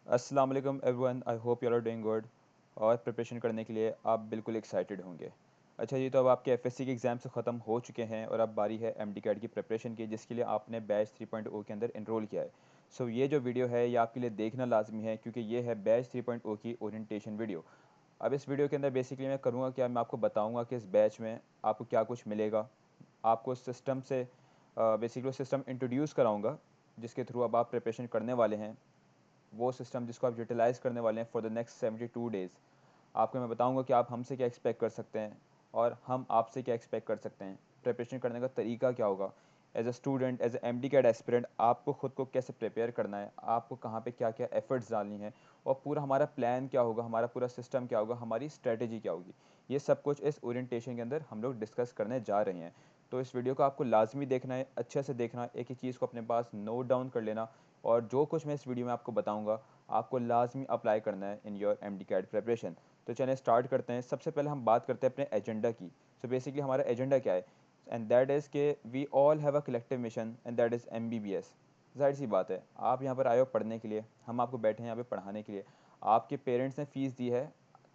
अस्सलाम वालेकुम everyone, I hope you are doing good. और प्रिपरेशन करने के लिए आप बिल्कुल एक्साइटेड होंगे। अच्छा जी, तो अब आपके एफएससी के एग्ज़ाम से ख़त्म हो चुके हैं और अब बारी है एमडी कैट की प्रिपरेशन की, जिसके लिए आपने बैच 3.0 के अंदर इनरोल किया है। सो ये जो वीडियो है ये आपके लिए देखना लाजमी है, क्योंकि ये है बैच 3.0 की ओरिएंटेशन वीडियो। अब इस वीडियो के अंदर बेसिकली मैं करूँगा क्या, मैं आपको बताऊँगा कि इस बैच में आपको क्या कुछ मिलेगा। आपको सिस्टम से बेसिकली सिस्टम इंट्रोड्यूस कराऊँगा, जिसके थ्रू अब आप प्रिपरेशन करने वाले हैं। वो सिस्टम जिसको आप यूटिलाइज़ करने वाले हैं फॉर द नेक्स्ट 72 डेज़। आपको मैं बताऊंगा कि आप हमसे क्या एक्सपेक्ट कर सकते हैं और हम आपसे क्या एक्सपेक्ट कर सकते हैं। प्रिपरेशन करने का तरीका क्या होगा, as a student, as a MDCAT aspirant आपको खुद को कैसे प्रिपेयर करना है, आपको कहाँ पे क्या क्या एफर्ट्स डालनी है, और पूरा हमारा प्लान क्या होगा, हमारा पूरा सिस्टम क्या होगा, हमारी स्ट्रेटेजी क्या होगी। ये सब कुछ इस ओरिएंटेशन के अंदर हम लोग डिस्कस करने जा रहे हैं। तो इस वीडियो को आपको लाजमी देखना है, अच्छे से देखना है, एक ही चीज़ को अपने पास नोट डाउन कर लेना, और जो कुछ मैं इस वीडियो में आपको बताऊंगा आपको लाजमी अप्लाई करना है in your MD cat preparation. तो चलिए स्टार्ट करते हैं। सबसे पहले हम बात करते हैं अपने एजेंडा की। सो बेसिकली हमारा एजेंडा क्या है, एंड दैट इज़ के we all have a collective mission and that is MBBS. जाहिर सी बात है, आप यहाँ पर आए हो पढ़ने के लिए, हम आपको बैठे हैं यहाँ पे पढ़ाने के लिए। आपके पेरेंट्स ने फ़ीस दी है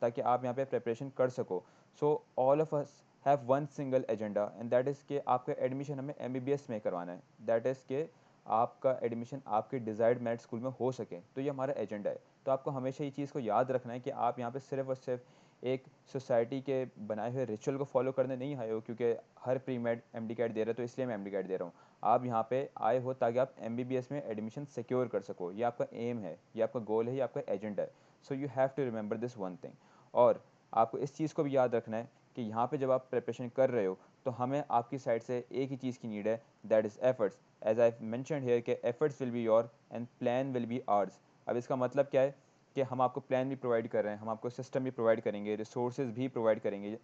ताकि आप यहाँ पे प्रिपरेशन कर सको। So all of us have one single agenda, and that is के आपका एडमिशन हमें एमबीबीएस में करवाना है। दैट इज़ के आपका एडमिशन आपके डिज़ायर्ड मेरिट स्कूल में हो सके। तो ये हमारा एजेंडा है। तो आपको हमेशा ये चीज़ को याद रखना है कि आप यहाँ पे सिर्फ और सिर्फ एक सोसाइटी के बनाए हुए रिचुअल को फॉलो करने नहीं आए हो, क्योंकि हर pre med M D CAT दे रहे हो तो इसलिए मैं एम डी कैट दे रहा हूँ। आप यहाँ पे आए हो ताकि आप एम बी बी एस में एडमिशन सिक्योर कर सको। ये आपका एम है, ये आपका गोल है, ये आपका एजेंडा है। So you have to remember this one thing. और आपको इस चीज़ को भी याद रखना है कि यहाँ पे जब आप प्रिपरेशन कर रहे हो तो हमें आपकी साइड से एक ही चीज़ की नीड है, that is efforts. As I mentioned here के efforts will be your and plan will be ours. अब इसका मतलब क्या है कि हम आपको प्लान भी प्रोवाइड कर रहे हैं, हम आपको सिस्टम भी प्रोवाइड करेंगे, रिसोर्सेज भी प्रोवाइड करेंगे,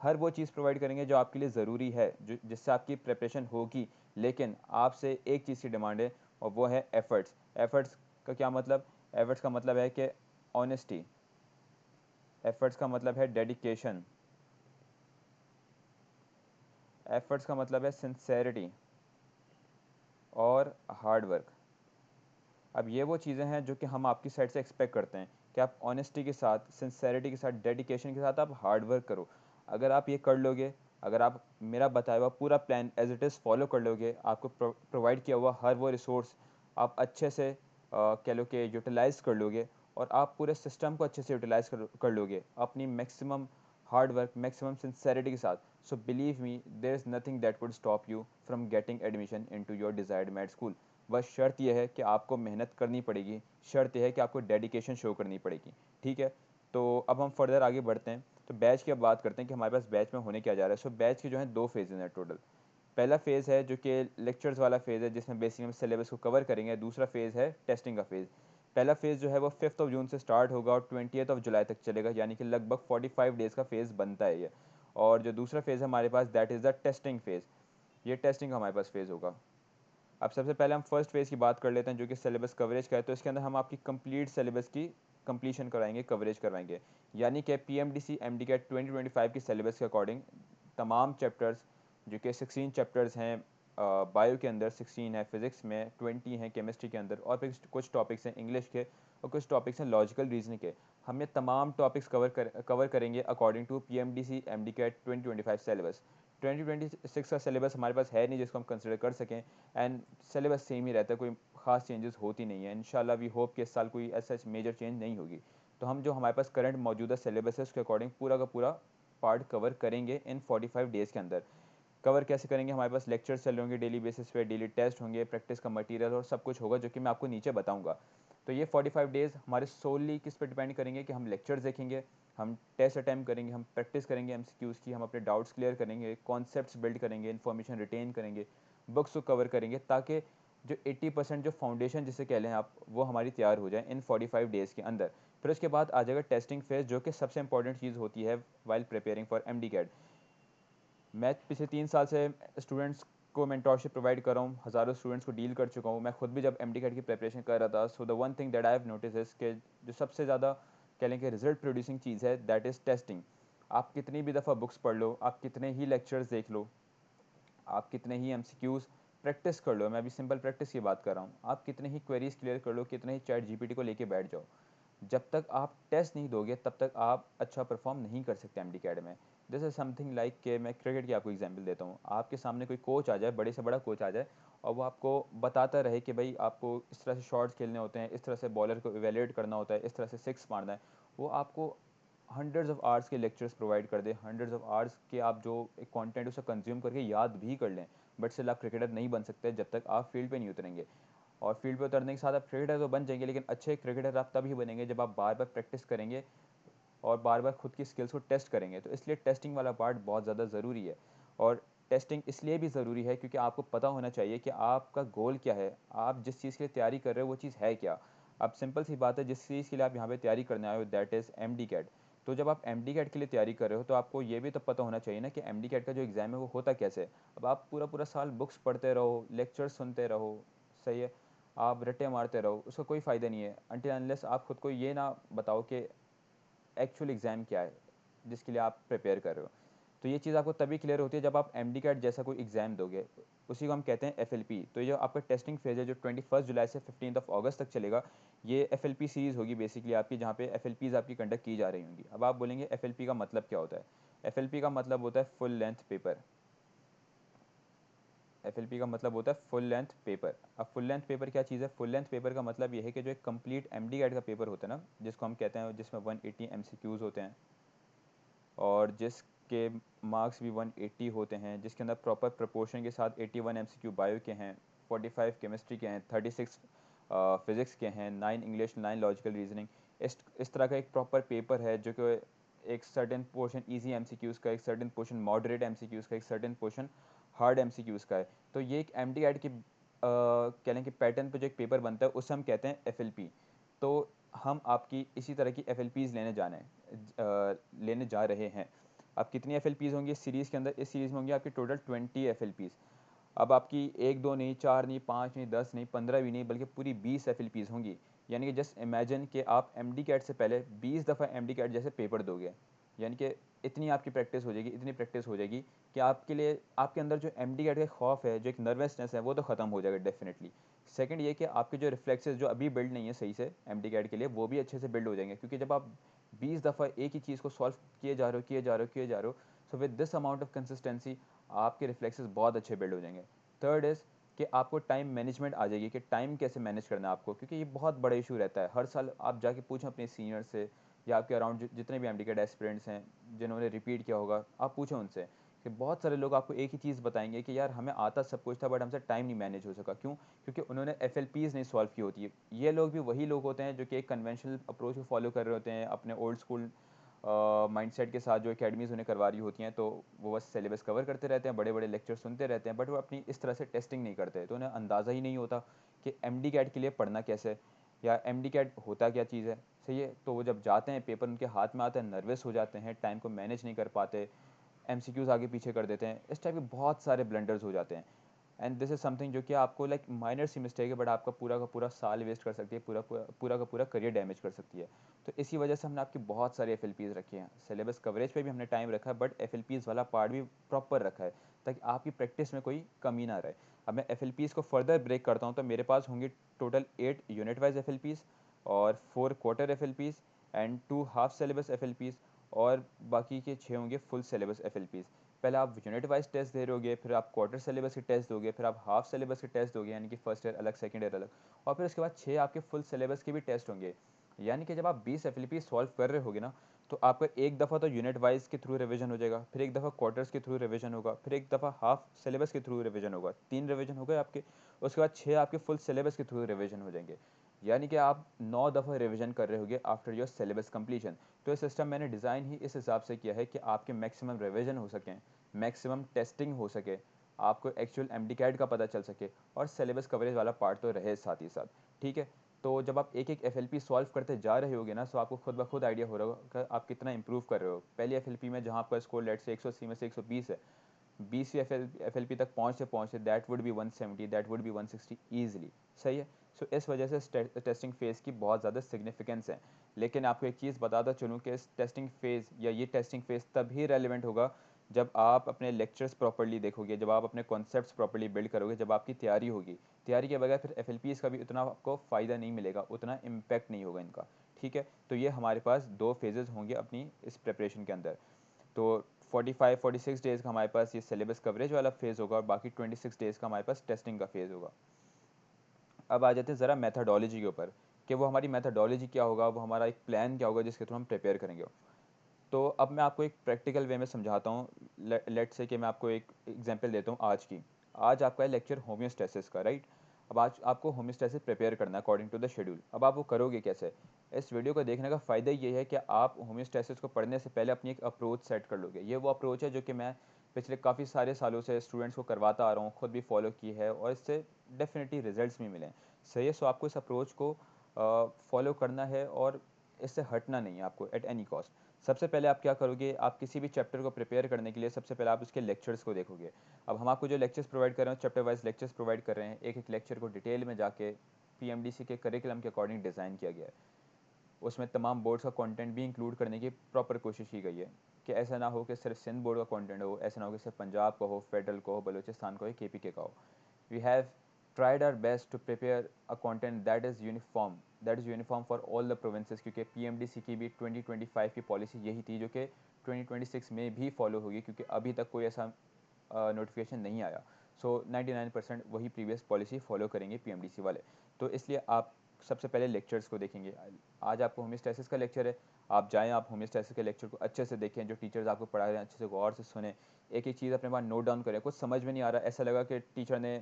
हर वो चीज़ प्रोवाइड करेंगे जो आपके लिए ज़रूरी है, जो जिससे आपकी प्रिपरेशन होगी। लेकिन आपसे एक चीज़ की डिमांड है, और वो है एफर्ट्स। एफर्ट्स का क्या मतलब, एफर्ट्स का मतलब है कि ऑनेस्टी, एफर्ट्स का मतलब है डेडिकेशन, एफर्ट्स का मतलब है सिंसेरिटी और हार्ड वर्क। अब ये वो चीज़ें हैं जो कि हम आपकी साइड से एक्सपेक्ट करते हैं कि आप ऑनेस्टी के साथ, सिंसेरिटी के साथ, डेडिकेशन के साथ आप हार्ड वर्क करो। अगर आप ये कर लोगे, अगर आप मेरा बताया हुआ पूरा plan as it is follow कर लोगे, आपको प्रोवाइड किया हुआ हर वो रिसोर्स आप अच्छे से कह लो कि यूटिलाइज़ कर लोगे, और आप पूरे सिस्टम को अच्छे से यूटिलाइज़ कर लोगे अपनी maximum hard work, maximum sincerity के साथ, so believe me there is nothing that would stop you from getting admission into your desired merit school. बस शर्त यह है कि आपको मेहनत करनी पड़ेगी, शर्त यह है कि आपको डेडिकेशन शो करनी पड़ेगी। ठीक है, तो अब हम फर्दर आगे बढ़ते हैं। तो बैच की अब बात करते हैं कि हमारे पास बैच में होने क्या जा रहा है। सो बैच के जो है दो फेजेज हैं टोटल। पहला फेज़ है जो कि लेक्चर्स वाला फेज़ है, जिसमें बेसिकली हम सिलेबस को कवर करेंगे। दूसरा फेज़ है टेस्टिंग का फेज़। पहला फेज़ जो है वो 5 जून से स्टार्ट होगा और 20 जुलाई तक चलेगा, यानी कि लगभग 45 डेज़ का फेज़ बनता है ये। और जो दूसरा फेज़ है हमारे पास, that is the testing phase. ये टेस्टिंग का हमारे पास फेज़ होगा। अब सबसे पहले हम फर्स्ट फेज़ की बात कर लेते हैं, जो कि सिलेबस कवरेज का है। तो इसके अंदर हम आपकी कंप्लीट सिलेबस की कंप्लीशन कराएंगे, कवरेज करवाएंगे। यानी कि पीएमडीसी एमडीकैट 2025 की सिलेबस के अकॉर्डिंग तमाम चैप्टर्स, जो कि 16 चैप्टर्स हैं बायो के अंदर, 16 है फिजिक्स में, 20 हैं केमिस्ट्री के अंदर, और फिर कुछ टॉपिक्स हैं इंग्लिश के, और कुछ टॉपिक्स हैं लॉजिकल रीजनिंग के। हम ये तमाम टॉपिक्स कवर करेंगे according to PMDC MDCAT 2025 syllabus. 2026 का सिलेबस हमारे पास है नहीं जिसको हम कंसिडर कर सकें, एंड सिलेबस सेम ही रहता है, कोई ख़ास चेंजेस होती नहीं है। इंशाल्लाह वी होप कि इस साल कोई ऐसा मेजर चेंज नहीं होगी। तो हम जो हमारे पास करंट मौजूदा सिलेबस है उसके अकॉर्डिंग पूरा का पूरा पार्ट कवर करेंगे इन 45 डेज़ के अंदर। कवर कैसे करेंगे, हमारे पास लेक्चर्स चल होंगे डेली बेसिस पे, डेली टेस्ट होंगे, प्रैक्टिस का मटेरियल और सब कुछ होगा, जो कि मैं आपको नीचे बताऊंगा। तो ये 45 डेज़ हमारे सोली किस पे डिपेंड करेंगे कि हम लेक्चर्स देखेंगे, हम टेस्ट अटैम्प्ट करेंगे, हम प्रैक्टिस करेंगे एमसीक्यूज़ की, हम अपने डाउट्स क्लियर करेंगे, कॉन्सेप्ट्स बिल्ड करेंगे, इन्फॉर्मेशन रिटेन करेंगे, बुक्स को कवर करेंगे, ताकि जो 80% जो फाउंडेशन जिसे कह लें आप, वो हमारी तैयार हो जाए इन 45 डेज़ के अंदर। फिर उसके बाद आ जाएगा टेस्टिंग फेज़, जो कि सबसे इंपॉर्टेंट चीज़ होती है while preparing for M D cat. मैं पिछले 3 साल से स्टूडेंट्स को मेंटोरशिप प्रोवाइड कर रहा हूँ, हज़ारों स्टूडेंट्स को डील कर चुका हूँ। मैं खुद भी जब एम डी कैट की प्रिपरेशन कर रहा था, so the one thing that I have notice is कि जो सबसे ज़्यादा कह लें कि रिजल्ट प्रोड्यूसिंग चीज़ है, दैट इज़ टेस्टिंग। आप कितनी भी दफ़ा बुक्स पढ़ लो, आप कितने ही लेक्चर्स देख लो, आप कितने ही एमसीक्यूज़ प्रैक्टिस कर लो, मैं अभी सिंपल प्रैक्टिस की बात कर रहा हूँ, आप कितने ही क्वेरीज क्लियर कर लो, कितने ही चैट जीपीटी को लेके बैठ जाओ, जब तक आप टेस्ट नहीं दोगे तब तक आप अच्छा परफॉर्म नहीं कर सकते एमडी कैड में। दिस इज समथिंग लाइक कि मैं क्रिकेट की आपको एग्जांपल देता हूँ, आपके सामने कोई कोच आ जाए, बड़े से बड़ा कोच आ जाए, और वो आपको बताता रहे कि भाई आपको इस तरह से शॉट्स खेलने होते हैं, इस तरह से बॉलर को इवेल्युएट करना होता है, इस तरह से सिक्स मारना है, वो आपको हंड्रेड्स ऑफ आवर्स के लेक्चर्स प्रोवाइड कर दे, हंड्रेड्स ऑफ आवर्स के आप जो एक कंटेंट उसे कंज्यूम करके याद भी कर लें, बट स्टिल आप क्रिकेटर नहीं बन सकते जब तक आप फील्ड पे नहीं उतरेंगे। और फील्ड पे उतरने के साथ आप क्रिकेटर तो बन जाएंगे, लेकिन अच्छे क्रिकेटर आप तभी बनेंगे जब आप बार बार प्रैक्टिस करेंगे और बार बार खुद की स्किल्स को टेस्ट करेंगे। तो इसलिए टेस्टिंग वाला पार्ट बहुत ज़्यादा ज़रूरी है। और टेस्टिंग इसलिए भी ज़रूरी है क्योंकि आपको पता होना चाहिए कि आपका गोल क्या है, आप जिस चीज़ के लिए तैयारी कर रहे हो वो चीज़ है क्या। अब सिंपल सी बात है, जिस चीज़ के लिए आप यहाँ पे तैयारी करने आए हो that is M D cat. तो जब आप एम डी कैट के लिए तैयारी कर रहे हो तो आपको ये भी तो पता होना चाहिए ना कि एम डी कैट का जो एग्ज़ाम है वो होता कैसे। अब आप पूरा पूरा साल बुक्स पढ़ते रहो, लेक्चर सुनते रहो, सही है, आप रट्टे मारते रहो, उसका कोई फ़ायदा नहीं है अनटिल अनलेस आप खुद को ये ना बताओ कि एक्चुअल एग्ज़ाम क्या है जिसके लिए आप प्रिपेयर कर रहे हो। तो ये चीज़ आपको तभी क्लियर होती है जब आप एम डी कैट जैसा कोई एग्ज़ाम दोगे, उसी को हम कहते हैं एफ एल पी। तो ये जो आपका टेस्टिंग फेज़ है जो 21 जुलाई से 15 अगस्त तक चलेगा, ये एफ एल पी सीरीज़ होगी बेसिकली आपकी, जहाँ पे एफ एल पीज़ आपकी कंडक्ट की जा रही होंगी। अब आप बोलेंगे एफ एल पी का मतलब क्या होता है। एफ एल पी का मतलब होता है full length paper. F L P का मतलब होता है फुल लेंथ पेपर। अब फुल लेंथ पेपर क्या चीज़ है, फुल लेंथ पेपर का मतलब ये है कि जो एक कंप्लीट एम डी कैट का पेपर होता है ना, जिसको हम कहते हैं, जिसमें 180 एम सी क्यूज़ होते हैं और जिसके मार्क्स भी 180 होते हैं, जिसके अंदर प्रॉपर प्रपोर्शन के साथ 81 एमसीक्यू बायो के हैं, 45 केमिस्ट्री के हैं, 36 फिज़िक्स के हैं, 9 इंग्लिश, 9 लॉजिकल रीजनिंग। इस तरह का एक प्रॉपर पेपर है जो कि एक सर्टेन पोर्शन इजी एमसीक्यूज़ का, एक सर्टेन पोर्शन मॉडरेट एमसीक्यूज़ का, एक सर्टेन पोर्शन हार्ड एमसीक्यूज़ का है। तो ये एक एम डी की कह लें कि पैटर्न पे जो एक पेपर बनता है उसे हम कहते हैं एफ एल पी। तो हम आपकी इसी तरह की एफ एल पीज़ लेने जा रहे हैं। अब कितनी एफ एल पीज़ होंगी इस सीरीज़ के अंदर, इस सीरीज़ में होंगी आपकी टोटल 20 एफ एल पीज़। अब आपकी एक दो नहीं, चार नहीं, पाँच नहीं, 10 नहीं, 15 भी नहीं, बल्कि पूरी 20 एफ एल पीज़ होंगी। यानी कि जस्ट इमेजिन कि आप एम डी कैट से पहले 20 दफ़ा एम डी कैट जैसे पेपर दोगे। यानी कि इतनी आपकी प्रैक्टिस हो जाएगी, इतनी प्रैक्टिस हो जाएगी कि आपके लिए, आपके अंदर जो एम डी कैट का खौफ है, जो एक नर्वसनेस है, वो तो ख़त्म हो जाएगा डेफिनेटली। सेकंड ये कि आपके जो रिफ्लेक्सेस जो अभी बिल्ड नहीं है सही से एम डी कैट के लिए, वो भी अच्छे से बिल्ड हो जाएंगे, क्योंकि जब आप 20 दफ़ा एक ही चीज़ को सॉल्व किए जा रहे हो, किए जा रहे हो, किए जा रहे हो, so with this amount of consistency आपके रिफ्लेक्सेस बहुत अच्छे बिल्ड हो जाएंगे। थर्ड इज़ कि आपको टाइम मैनेजमेंट आ जाएगी कि टाइम कैसे मैनेज करना है आपको, क्योंकि ये बहुत बड़ा इशू रहता है। हर साल आप जाके पूछें अपने सीनियर से या आपके अराउंड जितने भी एम डी कैट एस्पिरेंट्स हैं जिन्होंने रिपीट किया होगा, आप पूछें उनसे कि बहुत सारे लोग आपको एक ही चीज़ बताएंगे कि यार हमें आता सब कुछ था बट हमसे टाइम नहीं मैनेज हो सका। क्यों? क्योंकि उन्होंने एफ एल पीज़ नहीं सॉल्व की होती है। ये लोग भी वही लोग होते हैं जो कि एक कन्वेंशनल अप्रोच को फॉलो कर रहे होते हैं अपने ओल्ड स्कूल माइंडसेट के साथ, जो एकेडमीज़ उन्हें करवा रही होती हैं, तो वो बस सिलेबस कवर करते रहते हैं, बड़े बड़े लेक्चर सुनते रहते हैं, बट वो अपनी इस तरह से टेस्टिंग नहीं करते, तो उन्हें अंदाज़ा ही नहीं होता कि एम डी कैट के लिए पढ़ना कैसे, या एम डी कैट होता क्या चीज़ है। सही है, तो वो जब जाते हैं पेपर उनके हाथ में आता है, नर्वस हो जाते हैं, टाइम को मैनेज नहीं कर पाते, एमसीक्यूज़ आगे पीछे कर देते हैं, इस टाइप के बहुत सारे ब्लंडर्स हो जाते हैं। एंड दिस इज़ समथिंग जो कि आपको लाइक माइनर सी मिस्टेक है बट आपका पूरा का पूरा साल वेस्ट कर सकती है, पूरा का पूरा करियर डैमेज कर सकती है। तो इसी वजह से हमने आपकी बहुत सारी एफ रखी हैं, सिलेबस कवरेज पे भी हमने टाइम रखा है, बट एफ वाला पार्ट भी प्रॉपर रखा है ताकि आपकी प्रैक्टिस में कोई कमी ना रहे। अब मैं एफ को फर्दर ब्रेक करता हूँ, तो मेरे पास होंगे टोटल 8 यूनिट वाइज एफ और 4 quarter F and 2 half syllabus F और बाकी के 6 होंगे फुल सिलेबस एफ। पहले आप यूनिट वाइज टेस्ट दे रहे होगे, फिर आप क्वार्टर सिलेबस के टेस्ट दोगे, फिर आप हाफ सिलेबस के टेस्ट दोगे, यानी कि फर्स्ट ईयर अलग, सेकंड ईयर अलग, और फिर उसके बाद 6 आपके फुल सिलेबस के भी टेस्ट होंगे। यानी कि जब आप 20 एफ सॉल्व कर रहे होगे ना, तो आपका एक दफ़ा तो यूनिट वाइज के थ्रू रिवीजन हो जाएगा, फिर एक दफ़ा क्वार्टर्स के थ्रू रिवीजन होगा, फिर एक दफ़ा हाफ सिलेबस के थ्रू रिवीजन होगा, 3 रिवीजन हो गए आपके। उसके बाद 6 आपके फुल सिलेबस के थ्रू रिवीजन हो जाएंगे। यानी कि आप 9 दफ़ा रिवीजन कर रहे होगे आफ्टर योर सिलेबस कंप्लीशन। तो ये सिस्टम मैंने डिज़ाइन ही इस हिसाब से किया है कि आपके मैक्सिमम रिवीजन हो सकें, मैक्सिमम टेस्टिंग हो सके, आपको एक्चुअल एम डी कैट का पता चल सके, और सिलेबस कवरेज वाला पार्ट तो रहे साथ ही साथ। ठीक है, तो जब आप एक एक एफ एल पी सॉल्व करते जा रहे होगे ना, तो आपको खुद ब खुद आइडिया हो रहा होगा कि आप कितना इंप्रूव कर रहे हो। पहली एफ एल पी में जहाँ आपका स्कोर लेट से 180 में से 120 है, 20 एफ एल पी तक पहुँचते that would be 170, that would be 160 easily. सही है। सो इस वजह से टेस्टिंग फेज़ की बहुत ज़्यादा सिग्निफिकेंस है। लेकिन आपको एक चीज़ बताता चलूँ कि इस टेस्टिंग फेज़ या ये टेस्टिंग फेज़ तभी रेलिवेंट होगा जब आप अपने लेक्चर्स प्रॉपर्ली देखोगे, जब आप अपने कॉन्सेप्ट्स प्रॉपर्ली बिल्ड करोगे, जब आपकी तैयारी होगी, तैयारी के बगैर फिर एफ का भी उतना आपको फ़ायदा नहीं मिलेगा, उतना इम्पैक्ट नहीं होगा इनका। ठीक है, तो ये हमारे पास 2 फेजेज़ होंगे अपनी इस प्रिपरेशन के अंदर। तो 45-46 डेज़ का हमारे पास ये सिलेबस कवरेज वाला फेज़ होगा और बाकी 26 डेज़ का हमारे पास टेस्टिंग का फेज़ होगा। अब आ जाते हैं ज़रा मैथडोलॉजी के ऊपर कि वो हमारी मैथडोलॉजी क्या होगा, वो हमारा एक प्लान क्या होगा जिसके थ्रू हम प्रिपेयर करेंगे। तो अब मैं आपको एक प्रैक्टिकल वे में समझाता हूँ। लेट्स से कि मैं आपको एक एग्जांपल देता हूँ आज की। आज आपका है लेक्चर होम्योस्टेसिस का, राइट। अब आज आपको होम्योस्टेसिस प्रिपेयर करना है अकॉर्डिंग टू द शेड्यूल। अब आप वो करोगे कैसे? इस वीडियो को देखने का फ़ायदा ये है कि आप होम्योस्टेसिस को पढ़ने से पहले अपनी एक अप्रोच सेट कर लोगे। ये वो अप्रोच है जो कि मैं पिछले काफ़ी सारे सालों से स्टूडेंट्स को करवाता आ रहा हूँ, खुद भी फॉलो की है और इससे डेफिनेटली रिजल्ट्स भी मिले हैं। सही है, सो आपको इस अप्रोच को फॉलो करना है और इससे हटना नहीं है आपको एट एनी कॉस्ट। सबसे पहले आप क्या करोगे, आप किसी भी चैप्टर को प्रिपेयर करने के लिए सबसे पहले आप उसके लेक्चर्स को देखोगे। अब हम आपको जो लेक्चर्स प्रोवाइड कर रहे हैं, चैप्टर वाइज लेक्चर्स प्रोवाइड कर रहे हैं। एक एक लेक्चर को डिटेल में जाके पीएमडीसी के करिकुलम के अकॉर्डिंग डिज़ाइन किया गया है। उसमें तमाम बोर्ड्स का कंटेंट भी इंक्लूड करने की प्रॉपर कोशिश की गई है कि ऐसा ना हो कि सिर्फ सिंध बोर्ड का कंटेंट हो, ऐसा ना हो कि सिर्फ पंजाब का हो, फेडरल का हो, बलूचिस्तान का हो, केपीके का हो। We have tried our best to prepare a content that is uniform for all the provinces, क्योंकि पीएमडीसी की भी 2025 की पॉलिसी यही थी जो कि 2026 में भी फॉलो होगी, क्योंकि अभी तक कोई ऐसा नोटिफिकेशन नहीं आया। सो 99% वही प्रीवियस पॉलिसी फॉलो करेंगे पीएमडीसी वाले। तो इसलिए आप सबसे पहले लेक्चर्स को देखेंगे। आज आपको होम्योस्टेसिस का लेक्चर है, आप जाएँ, आप होम्योस्टेसिस के लेक्चर को अच्छे से देखें, जो टीचर्स आपको पढ़ा रहे हैं अच्छे से गौर से सुने, एक एक चीज़ अपने पास नोट डाउन करें। कुछ समझ में नहीं आ रहा, ऐसा लगा कि टीचर ने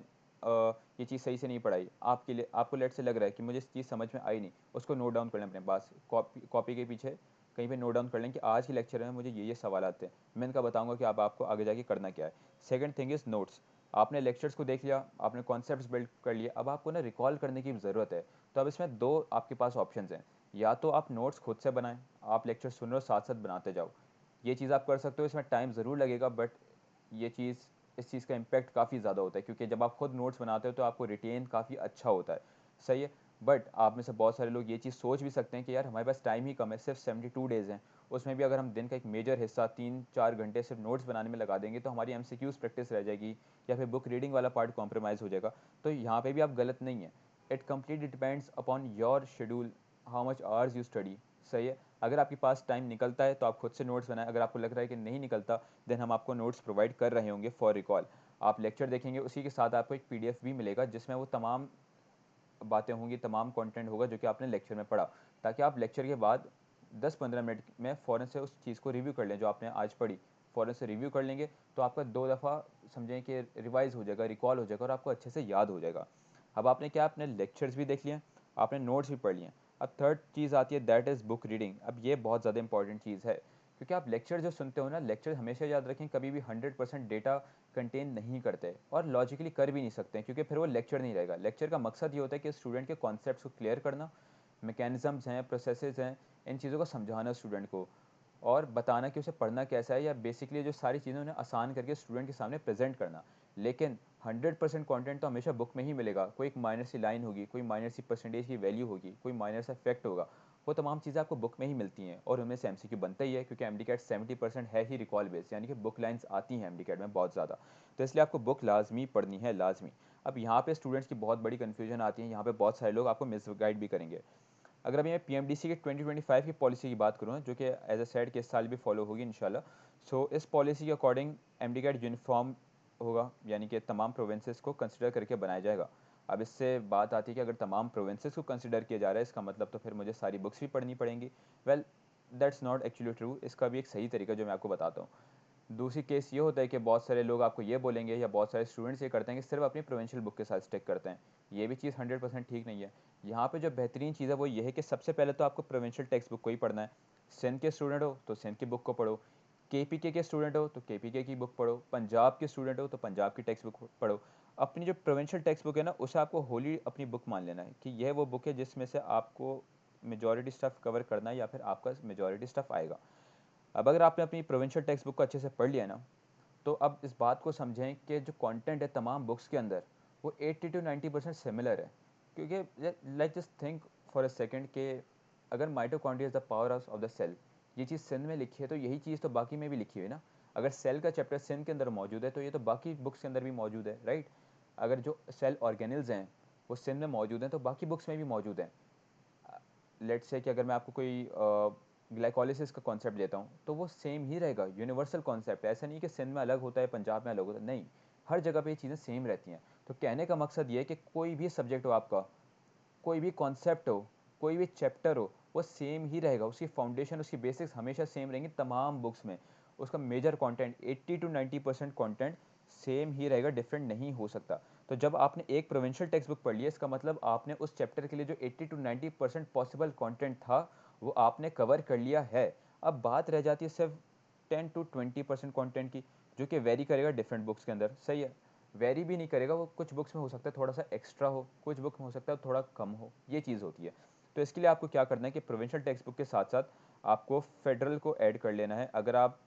ये चीज़ सही से नहीं पढ़ाई आपके लिए, आपको लेट से लग रहा है कि मुझे इस चीज़ समझ में आई नहीं, उसको नोट डाउन कर लें अपने पास, कॉपी के पीछे कहीं पे नोट डाउन कर लें कि आज के लेक्चर में मुझे ये सवाल आते हैं, मैं इनका बताऊंगा कि आप आपको आगे जाके करना क्या है। Second thing is notes. आपने लेक्चर्स को देख लिया, आपने कॉन्सेप्ट्स बिल्ड कर लिए, अब आपको ना रिकॉल करने की ज़रूरत है। तो अब इसमें दो आपके पास ऑप्शन हैं। या तो आप नोट्स खुद से बनाएं, आप लेक्चर सुन रहे हो साथ साथ बनाते जाओ, ये चीज़ आप कर सकते हो। इसमें टाइम ज़रूर लगेगा, बट ये चीज़ इस चीज़ का इम्पैक्ट काफ़ी ज़्यादा होता है, क्योंकि जब आप खुद नोट्स बनाते हो तो आपको रिटेन काफ़ी अच्छा होता है। सही है, बट आप में से बहुत सारे लोग ये चीज़ सोच भी सकते हैं कि यार हमारे पास टाइम ही कम है, सिर्फ 72 डेज़ हैं, उसमें भी अगर हम दिन का एक मेजर हिस्सा 3-4 घंटे सिर्फ नोट्स बनाने में लगा देंगे तो हमारी एमसीक्यूज़ प्रैक्टिस रह जाएगी या फिर बुक रीडिंग वाला पार्ट कॉम्प्रोमाइज़ हो जाएगा। तो यहाँ पे भी आप गलत नहीं है। It completely depends upon your schedule, how much hours you study. सही है, अगर आपके पास टाइम निकलता है तो आप खुद से नोट्स बनाएं, अगर आपको लग रहा है कि नहीं निकलता, देन हम आपको नोट्स प्रोवाइड कर रहे होंगे फॉर रिकॉल। आप लेक्चर देखेंगे, उसी के साथ आपको एक पीडीएफ भी मिलेगा जिसमें वो तमाम बातें होंगी, तमाम कंटेंट होगा जो कि आपने लेक्चर में पढ़ा, ताकि आप लेक्चर के बाद 10-15 मिनट में फ़ौरन से उस चीज़ को रिव्यू कर लें जो आपने आज पढ़ी। फ़ौरन से रिव्यू कर लेंगे तो आपका 2 दफ़ा समझें कि रिवाइज़ हो जाएगा, रिकॉल हो जाएगा और आपको अच्छे से याद हो जाएगा। अब आपने क्या, अपने लेक्चर्स भी देख लिए, आपने नोट्स भी पढ़ लिए। अब थर्ड चीज़ आती है, दैट इज़ बुक रीडिंग। अब ये बहुत ज़्यादा इंपॉर्टेंट चीज़ है, क्योंकि आप लेक्चर जो सुनते हो ना, लेक्चर हमेशा याद रखें कभी भी 100% डेटा कंटेन नहीं करते और लॉजिकली कर भी नहीं सकते हैं, क्योंकि फिर वो लेक्चर नहीं रहेगा। लेक्चर का मकसद ये होता है कि स्टूडेंट के कॉन्सेप्ट्स को क्लियर करना, मैकेनिज़म्स हैं, प्रोसेसेस हैं, इन चीज़ों को समझाना स्टूडेंट को और बताना कि उसे पढ़ना कैसा है, या बेसिकली जो सारी चीज़ें उन्हें आसान करके स्टूडेंट के सामने प्रेजेंट करना। लेकिन 100% कंटेंट तो हमेशा बुक में ही मिलेगा। कोई एक माइनर सी लाइन होगी, कोई माइनर सी परसेंटेज की वैल्यू होगी, कोई माइनर सा फैक्ट होगा, वो तमाम चीज़ें आपको बुक में ही मिलती हैं और उनमें से एमसीक्यू बनता ही है, क्योंकि एमडीकैट 70% है ही रिकॉल बेस, यानी कि बुक लाइन्स आती हैं एमडीकैट में बहुत ज़्यादा। तो इसलिए आपको बुक लाजमी पढ़नी है, लाजमी। अब यहाँ पे स्टूडेंट्स की बहुत बड़ी कन्फ्यूजन आती है, यहाँ पे बहुत सारे लोग आपको मिसगाइड भी करेंगे। अगर अभी मैं पीएमडीसी के 2025 की पॉलिसी की बात करूँ, जो कि एज अ सेड के इस साल भी फॉलो होगी इंशाल्लाह। सो इस पॉलिसी के अकॉर्डिंग एमडीकैट यूनिफॉर्म होगा, यानी कि तमाम प्रोविंसेस को कंसिडर करके बनाया जाएगा। अब इससे बात आती है कि अगर तमाम प्रोविंसेस को कंसिडर किया जा रहा है, इसका मतलब तो फिर मुझे सारी बुक्स भी पढ़नी पड़ेंगी। Well, that's not actually true. इसका भी एक सही तरीका जो मैं आपको बताता हूँ। दूसरी केस ये होता है कि बहुत सारे लोग आपको ये बोलेंगे, या बहुत सारे स्टूडेंट्स ये करते हैं कि सिर्फ अपनी प्रोविंशियल बुक के साथ स्टिक करते हैं। ये भी चीज़ 100% ठीक नहीं है। यहाँ पे जो बेहतरीन चीज़ है वो ये है कि सबसे पहले तो आपको प्रोविंशियल टेक्स्ट बुक को ही पढ़ना है। सिंध के स्टूडेंट हो तो सिंध की बुक को पढ़ो, केपीके के स्टूडेंट हो तो केपीके की बुक पढ़ो, पंजाब के स्टूडेंट हो तो पंजाब की टेक्स्ट बुक पढ़ो। अपनी जो प्रोविंशियल टेक्स्ट बुक है ना, उसे आपको होली अपनी बुक मान लेना है कि यह वो बुक है जिसमें से आपको मेजॉरिटी स्टफ़ कवर करना है, या फिर आपका मेजॉरिटी स्टफ़ आएगा। अब अगर आपने अपनी प्रोविंशियल टेक्स्ट बुक को अच्छे से पढ़ लिया ना, तो अब इस बात को समझें कि जो कंटेंट है तमाम बुक्स के अंदर, वो 80 to 90% सिमिलर है। क्योंकि let's just think for a second कि अगर mitochondria is the power house of the cell, ये चीज़ सिंध में लिखी है तो यही चीज़ तो बाकी में भी लिखी हुई है ना। अगर सेल का चैप्टर सिंथ के अंदर मौजूद है तो ये तो बाकी बुक्स के अंदर भी मौजूद है, राइट। अगर जो सेल ऑर्गेनल्स हैं वो सिंथ में मौजूद हैं तो बाकी बुक्स में भी मौजूद हैं। लेट्स से कि अगर मैं आपको कोई ग्लाइकोलिसिस का कॉन्सेप्ट देता हूँ तो वो सेम ही रहेगा, यूनिवर्सल कॉन्सेप्ट है। ऐसा नहीं कि सिंध में अलग होता है, पंजाब में अलग होता है, नहीं, हर जगह पे ये चीज़ें सेम रहती हैं। तो कहने का मकसद ये है कि कोई भी सब्जेक्ट हो आपका, कोई भी कॉन्सेप्ट हो, कोई भी चैप्टर हो, वो सेम ही रहेगा, उसकी फाउंडेशन, उसकी बेसिक्स हमेशा सेम रहेंगी तमाम बुक्स में। उसका major content 80 to 90% content same ही रहेगा, डिफरेंट नहीं हो सकता। तो जब आपने एक प्रोविंशियल टेक्स्ट बुक पढ़ ली है, इसका मतलब आपने उस चैप्टर के लिए जो 80 to 90% पॉसिबल कंटेंट था वो आपने कवर कर लिया है। अब बात रह जाती है सिर्फ 10 to 20% कंटेंट की, जो कि वेरी करेगा डिफरेंट बुक्स के अंदर, सही है। वेरी भी नहीं करेगा, वो कुछ बुक्स में हो सकता है थोड़ा सा एक्स्ट्रा हो, कुछ बुक में हो सकता है थोड़ा कम हो, ये चीज़ होती है। तो इसके लिए आपको क्या करना है कि प्रोविंशियल टेक्स्ट बुक के साथ साथ आपको फेडरल को ऐड कर लेना है, अगर आप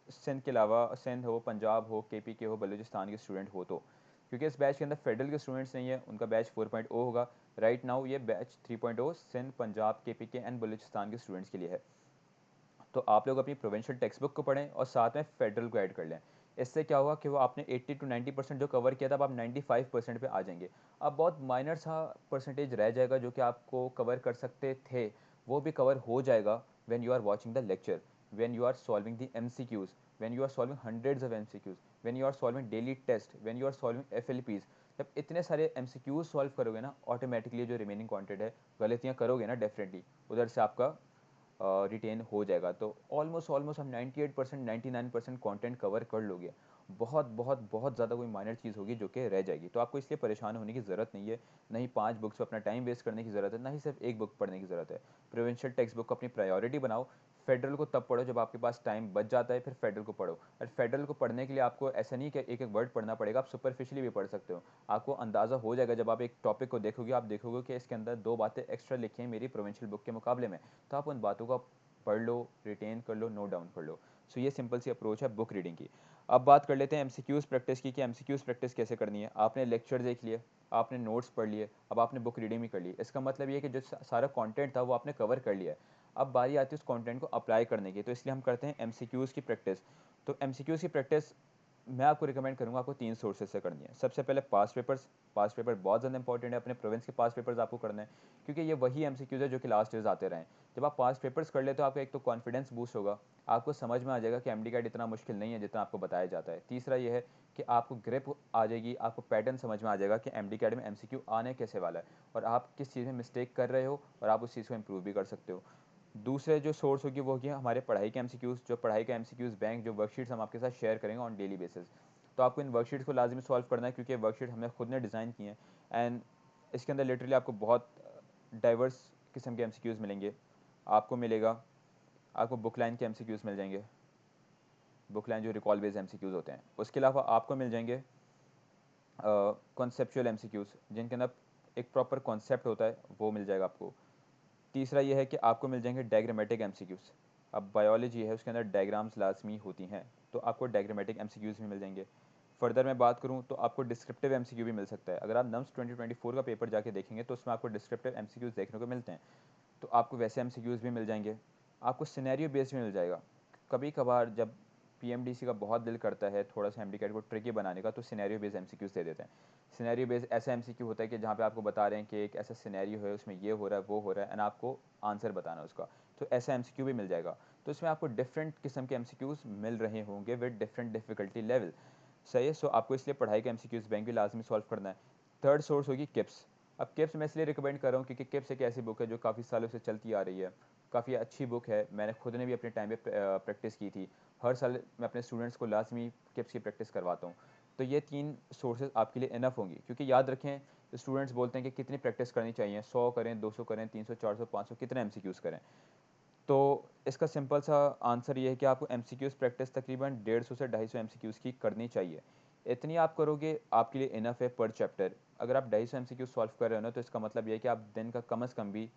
सिंध के अलावा, सिंध हो, पंजाब हो, केपी के हो, बलूचिस्तान के स्टूडेंट हो तो। क्योंकि इस बैच के अंदर फेडरल के स्टूडेंट्स नहीं है, उनका बैच 4.0 होगा। राइट नाउ ये बैच 3.0 सिंध, पंजाब, केपी के एंड बलूचिस्तान के स्टूडेंट्स के लिए है। तो आप लोग अपनी प्रोविंशियल टेक्स्ट बुक को पढ़ें और साथ में फेडरल को ऐड कर लें। इससे क्या होगा कि वो आपने 80 to 90% जो कवर किया था, अब आप 95% पे आ जाएंगे। अब बहुत माइनर सा परसेंटेज रह जाएगा जो कि आपको कवर कर सकते थे, वो भी कवर हो जाएगा when you are watching the lecture, when you are solving the MCQs, when you are solving hundreds of MCQs, when you are solving daily test, when you are solving FLPs. जब इतने सारे MCQs solve करोगे ना, automatically जो remaining content है, गलतियाँ करोगे ना, डेफिनेटली उधर से आपका रिटेन हो जाएगा। तो ऑलमोस्ट हम 98% 99% कंटेंट कवर कर लोगे। बहुत बहुत बहुत ज़्यादा कोई माइनर चीज़ होगी जो कि रह जाएगी। तो आपको इसलिए परेशान होने की ज़रूरत नहीं है, ना ही 5 बुक्स पर अपना टाइम वेस्ट करने की ज़रूरत है, ना ही सिर्फ एक बुक पढ़ने की ज़रूरत है। प्रोविंशियल टेक्स्ट बुक को अपनी प्रायोरिटी बनाओ। फेडरल को तब पढ़ो जब आपके पास टाइम बच जाता है, फिर फेडरल को पढ़ो। और फेडरल को पढ़ने के लिए आपको ऐसा नहीं कि एक एक वर्ड पढ़ना पड़ेगा, आप सुपरफिशियली भी पढ़ सकते हो। आपको अंदाज़ा हो जाएगा जब आप एक टॉपिक को देखोगे, आप देखोगे कि इसके अंदर 2 बातें एक्स्ट्रा लिखी हैं मेरी प्रोविंशियल बुक के मुकाबले में, तो आप उन बातों को पढ़ लो, रिटेन कर लो, नोट डाउन कर लो। सो ये सिंपल सी अप्रोच है बुक रीडिंग की। अब बात कर लेते हैं एमसीक्यूज़ प्रैक्टिस की, कि एमसीक्यूज़ प्रैक्टिस कैसे करनी है। आपने लेक्चर देख लिए, आपने नोट्स पढ़ लिए, अब आपने बुक रीडिंग भी कर ली। इसका मतलब ये है कि जो सारा कंटेंट था वो आपने कवर कर लिया है। अब बारी आती है उस कंटेंट को अप्लाई करने की, तो इसलिए हम करते हैं एमसीक्यूज़ की प्रैक्टिस। तो एमसीक्यूज़ की प्रैक्टिस मैं आपको रिकमेंड करूँगा, आपको 3 सोर्सेज से करनी है। सबसे पहले पास्ट पेपर्स। पास्ट पेपर बहुत ज़्यादा इंपॉर्टेंट है, अपने प्रोविंस के पास्ट पेपर्स आपको करने हैं, क्योंकि ये वही एमसीक्यूज़ है जो कि लास्ट ईयर्स आते रहे हैं। जब आप पास्ट पेपर्स कर लेते हो, आपका एक तो कॉन्फिडेंस बूस्ट होगा, आपको समझ में आ जाएगा कि एमडी कैट इतना मुश्किल नहीं है जितना आपको बताया जाता है। तीसरा ये है कि आपको ग्रिप आ जाएगी, आपको पैटर्न समझ में आ जाएगा कि एमडी कैट में एमसीक्यू आने कैसे वाला है, और आप किस चीज़ में मिस्टेक कर रहे हो और आप उस चीज़ को इम्प्रूव भी कर सकते हो। दूसरे जो सोर्स होगी वो होगी हमारे पढ़ाई के एमसीक्यूज़, जो पढ़ाई का एमसीक्यूज़ बैंक, जो वर्कशीट्स हम आपके साथ शेयर करेंगे ऑन डेली बेसिस। तो आपको इन वर्कशीट्स को लाजमी सॉल्व करना है, क्योंकि वर्कशीट हमने खुद ने डिज़ाइन की हैं, एंड इसके अंदर लिटरली आपको बहुत डाइवर्स किस्म के एमसीक्यूज़ मिलेंगे। आपको मिलेगा, आपको बुक लाइन के एमसीक्यूज़ मिल जाएंगे, बुक लाइन जो रिकॉल बेस्ड एमसीक्यूज़ होते हैं। उसके अलावा आपको मिल जाएंगे कॉन्सेप्चुअल एमसीक्यूज़, जिनके अंदर एक प्रॉपर कॉन्सेप्ट होता है, वो मिल जाएगा आपको। तीसरा ये है कि आपको मिल जाएंगे डायग्रामेटिक एमसीक्यूज़। अब बायोलॉजी है, उसके अंदर डायग्राम्स लाजमी होती हैं, तो आपको डायग्रामेटिक एमसीक्यूज़ भी मिल जाएंगे। फर्दर मैं बात करूँ तो आपको डिस्क्रिप्टिव एमसीक्यू भी मिल सकता है। अगर आप नम्स 2024 का पेपर जाके देखेंगे तो उसमें आपको डिस्क्रिप्टिव एमसीक्यूज़ देखने को मिलते हैं, तो आपको वैसे एमसीक्यूज़ भी मिल जाएंगे। आपको सिनेरियो बेस्ड भी मिल जाएगा। कभी कभार जब पीएमडीसी का बहुत दिल करता है थोड़ा सा एमडीकैट को ट्रिकी बनाने का, तो सिनेरियो बेस्ड एमसीक्यूज़ दे देते हैं। सिनेरियो बेस्ड ऐसा एमसीक्यू होता है कि जहाँ पे आपको बता रहे हैं कि एक ऐसा सिनेरियो है, उसमें ये हो रहा है, वो हो रहा है, एंड आपको आंसर बताना है उसका, तो ऐसा एमसीक्यू भी मिल जाएगा। तो इसमें आपको डिफरेंट किस्म के एमसीक्यूज़ मिल रहे होंगे विद डिफरेंट डिफिकल्टी लेवल, सही है। सो आपको इसलिए पढ़ाई का एमसीक्यूज़ बैंक भी लाजमी सॉल्व करना है। थर्ड सोर्स होगी किप्स। अब किप्स मैं इसलिए रिकमेंड कर रहा हूँ क्योंकि किप्स एक ऐसी बुक है जो काफ़ी सालों से चलती आ रही है, काफ़ी अच्छी बुक है, मैंने खुद ने भी अपने टाइम पे प्रैक्टिस की थी। हर साल मैं अपने स्टूडेंट्स को लाजमी किप्स की प्रैक्टिस करवाता हूँ। तो ये 3 सोर्सेज आपके लिए इनफ होंगी, क्योंकि याद रखें स्टूडेंट्स बोलते हैं कि कितनी प्रैक्टिस करनी चाहिए, 100 करें, 200 करें, 300, 400, 500, कितने एमसीक्यूज़ करें। तो इसका सिंपल सा आंसर ये है कि आपको एमसीक्यूज़ प्रैक्टिस तकरीबन 150 से 250 एमसीक्यूज़ की करनी चाहिए। इतनी आप करोगे आपके लिए इनफ है पर चैप्टर। अगर आप 250 एमसीक्यूज़ सॉल्व कर रहे हो ना, तो इसका मतलब ये है कि आप दिन का कम से कम भी